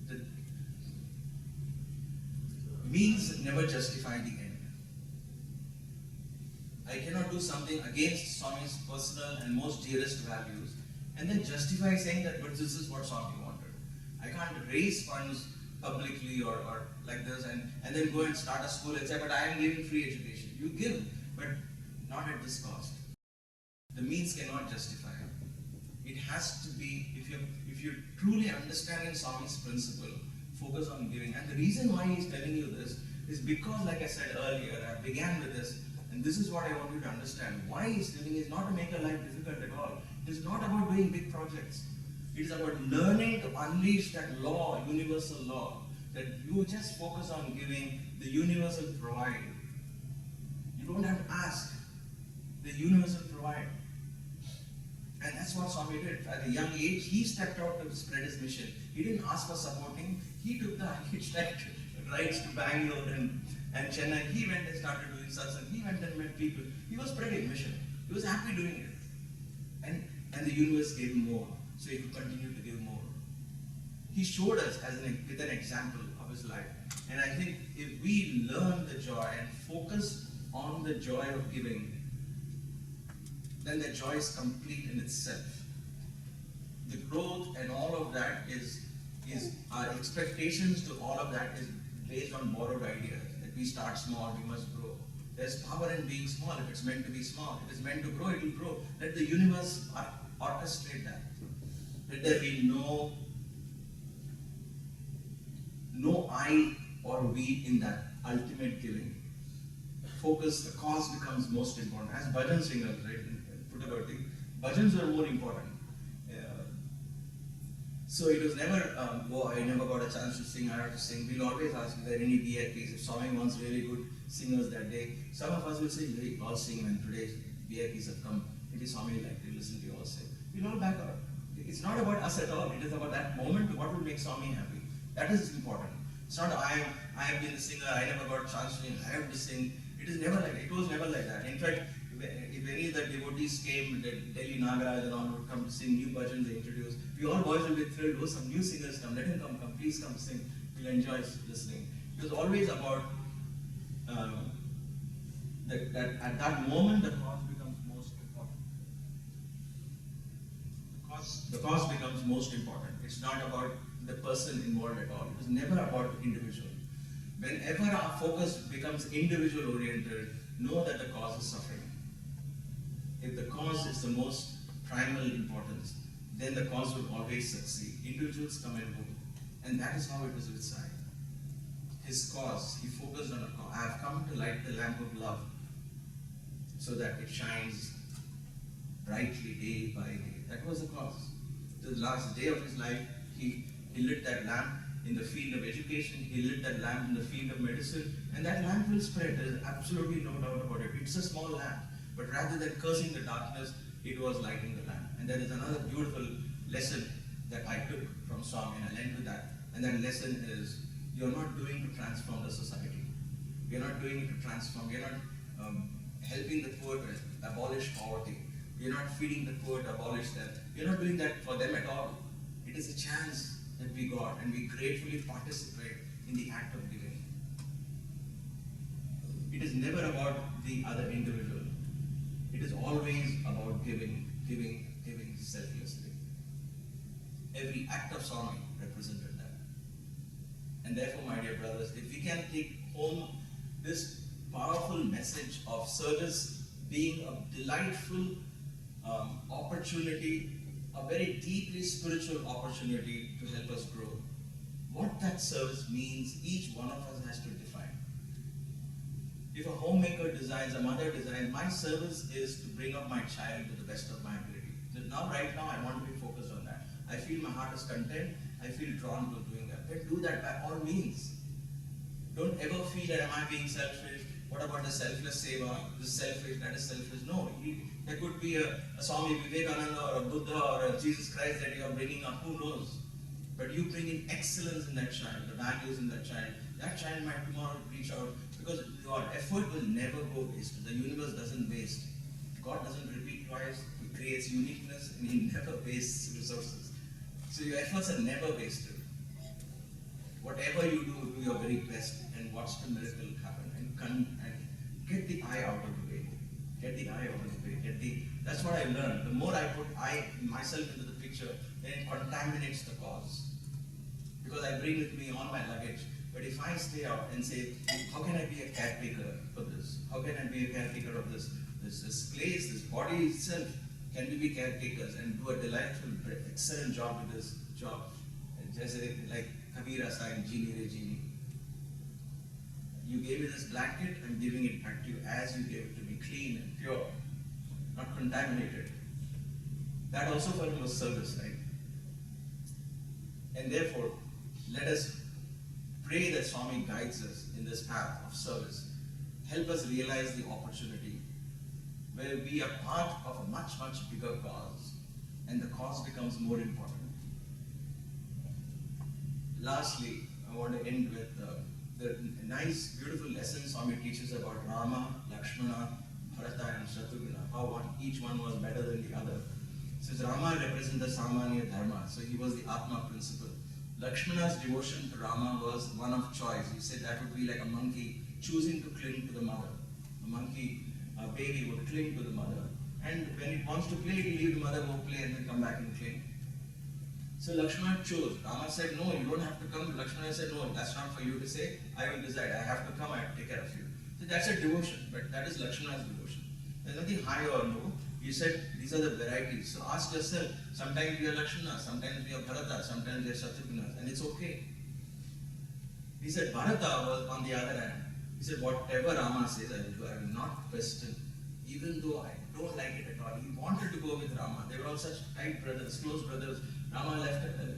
the means never justify the end. I cannot do something against Swami's personal and most dearest values and then justify saying that, but this is what Swami wanted. I can't raise funds publicly or like this and then go and start a school and say, but I am giving free education. You give, but not at this cost. The means cannot justify. It has to be, if you're truly understanding Swami's principle, focus on giving. And the reason why he's telling you this is because, like I said earlier, I began with this, and this is what I want you to understand. Why he's telling you is not to make your life difficult at all. It is not about doing big projects. It is about learning to unleash that law, universal law, that you just focus on giving, the universe will provide. You don't have to ask. The universe will provide. And that's what Swami did. At a young age, he stepped out to spread his mission. He didn't ask for supporting. He took the hitchhiked rides to Bangalore and Chennai. He went and started doing satsang. He went and met people. He was spreading mission. He was happy doing it. And the universe gave him more, so he could continue to give more. He showed us with an example of his life. And I think if we learn the joy and focus on the joy of giving, then the joy is complete in itself. The growth and all of that is our expectations to all of that is based on borrowed ideas. That we start small, we must grow. There's power in being small. If it's meant to be small, if it's meant to grow, it will grow. Let the universe orchestrate that. Let there be no I or we in that ultimate giving. Focus, the cause becomes most important. As bhajan singers, right? Bhajans are more important. So it was never, I never got a chance to sing, I had to sing. We'll always ask if there are any VIPs. If Swami wants really good singers that day, some of us will say, hey, all sing when today's VIPs have come. Maybe Swami will like to listen to you all sing. We'll all back out. It's not about us at all. It is about that moment, what will make Swami happy. That is important. It's not I have been the singer, I never got a chance to sing, I have to sing. It is never like that. It was never like that. In fact, if any of the devotees came, Delhi Nagaraj and all would come to sing new bhajans they introduced, we all boys will be thrilled. Oh, some new singers come, let him come, please come sing. We'll enjoy listening. It was always about that at that moment the cause becomes most important. The cause becomes most important. It's not about the person involved at all. It was never about the individual. Whenever our focus becomes individual oriented, know that the cause is suffering. If the cause is the most primal importance, then the cause will always succeed. Individuals come and go. And that is how it was with Sai. His cause, he focused on a cause. I have come to light the lamp of love so that it shines brightly day by day. That was the cause. The last day of his life, he lit that lamp in the field of education, he lit that lamp in the field of medicine, and that lamp will spread. There is absolutely no doubt about it. It's a small lamp. But rather than cursing the darkness, it was lighting the lamp. And there is another beautiful lesson that I took from Swami, and I learned with that. And that lesson is, you're not doing to transform the society. You're not doing it to transform. You're not helping the poor to abolish poverty. You're not feeding the poor to abolish them. You're not doing that for them at all. It is a chance that we got, and we gratefully participate in the act of giving. It is never about the other individual. It is always about giving selflessly. Every act of Swami represented that. And therefore, my dear brothers, if we can take home this powerful message of service being a delightful opportunity, a very deeply spiritual opportunity to help us grow. What that service means, each one of us has to define. If a homemaker designs, a mother designs, my service is to bring up my child to the best of my ability. So now, right now, I want to be focused on that. I feel my heart is content. I feel drawn to doing that. Then do that by all means. Don't ever feel that am I being selfish? What about the selfless seva? This selfish, that is selfish. No, there could be a Swami Vivekananda or a Buddha or a Jesus Christ that you are bringing up. Who knows? But you bring in excellence in that child, the values in that child. That child might tomorrow reach out, because your effort will never go waste. The universe doesn't waste. God doesn't repeat twice. He creates uniqueness and He never wastes resources. So your efforts are never wasted. Whatever you do your very best and watch the miracle happen. And get the I out of the way. Get the I out of the way. That's what I learned. The more I put myself into the picture, then it contaminates the cause. Because I bring with me all my luggage. But if I stay out and say, how can I be a caretaker for this? How can I be a caretaker of this place, this body itself? Can we be caretakers and do a delightful, excellent job with this job? Just like Kabira saying, Genie Re Genie. You gave me this blanket, I'm giving it back to you as you gave it to me, clean and pure, not contaminated. That also for him was service, right? And therefore, let us pray that Swami guides us in this path of service. Help us realize the opportunity where we are part of a much, much bigger cause, and the cause becomes more important. Lastly, I want to end with the nice, beautiful lessons Swami teaches about Rama, Lakshmana, Bharata, and Shatrugna, how each one was better than the other. Since Rama represents the Samanya Dharma, so he was the Atma principle. Lakshmana's devotion to Rama was one of choice. He said that would be like a monkey choosing to cling to the mother. A monkey, a baby would cling to the mother. And when it wants to play, it will leave the mother, go play, and then come back and cling. So Lakshmana chose. Rama said, no, you don't have to come. Lakshmana said, no, that's not for you to say. I will decide. I have to come. I have to take care of you. So that's a devotion, but that is Lakshmana's devotion. There's nothing high or low. You said these are the varieties. So ask yourself, sometimes we are Lakshmana, sometimes we are Bharata, sometimes we are Shatrugna, and it's okay. He said Bharata was on the other hand. He said, whatever Rama says, I will do. I will not question. Even though I don't like it at all. He wanted to go with Rama. They were all such tight brothers, close brothers. Rama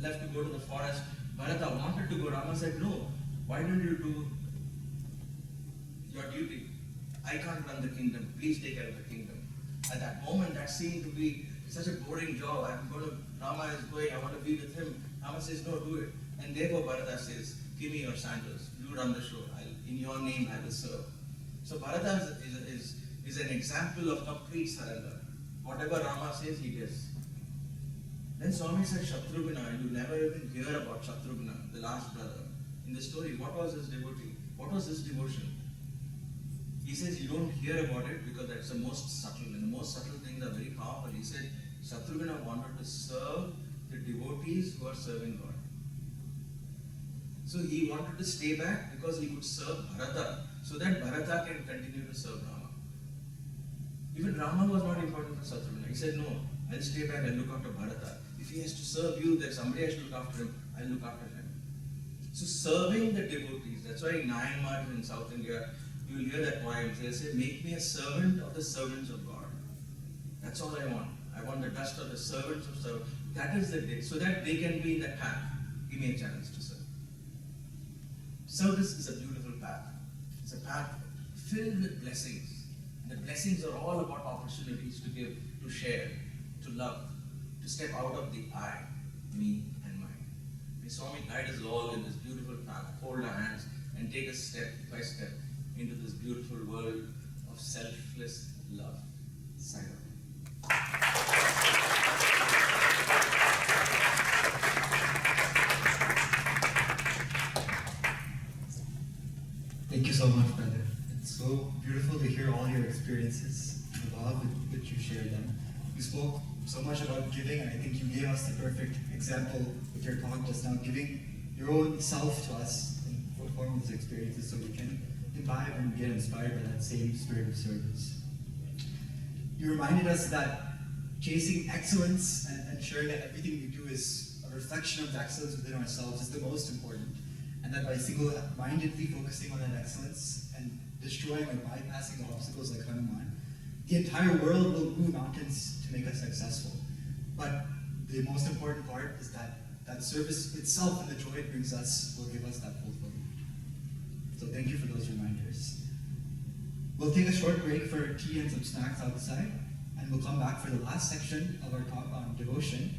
left to go to the forest. Bharata wanted to go. Rama said, no, why don't you do your duty? I can't run the kingdom. Please take care of the kingdom. At that moment, that seemed to be such a boring job. Rama is going, I want to be with him. Rama says, no, do it. And therefore Bharata says, give me your sandals. You run the show. In your name, I will serve. So Bharata is an example of complete surrender. Whatever Rama says, he does. Then Swami said Shatrugna, you never even hear about Shatrugna, the last brother. In the story, what was his devotee? What was his devotion? He says you don't hear about it because that's the most subtle, and the most subtle things are very powerful. He said Shatrugna wanted to serve the devotees who are serving God. So he wanted to stay back because he could serve Bharata, so that Bharata can continue to serve Rama. Even Rama was not important for Shatrugna. He said, no, I'll stay back and look after Bharata. If he has to serve you, then somebody has to look after him. I'll look after him. So serving the devotees, that's why in Myanmar in South India, you will hear that poem. They'll say, make me a servant of the servants of God. That's all I want. I want the dust of the servants of servants. That is the day, so that they can be in that path. Give me a chance to serve. Service is a beautiful path. It's a path filled with blessings. And the blessings are all about opportunities to give, to share, to love, to step out of the I, me, and mine. May Swami guide us all in this beautiful path, hold our hands, and take us step by step into this beautiful world of selfless love. Sai Baba. Thank you so much, brother. It's so beautiful to hear all your experiences, the love with which you shared them. You spoke so much about giving, and I think you gave us the perfect example with your talk just now, giving your own self to us in the form of these experiences so we can imbibe and get inspired by that same spirit of service. You reminded us that chasing excellence and ensuring that everything we do is a reflection of the excellence within ourselves is the most important, and that by single-mindedly focusing on that excellence and destroying or bypassing the obstacles like Hanuman, the entire world will move mountains to make us successful. But the most important part is that that service itself and the joy it brings us will give us that fulfillment. So thank you for those reminders. We'll take a short break for tea and some snacks outside, and we'll come back for the last section of our talk on devotion.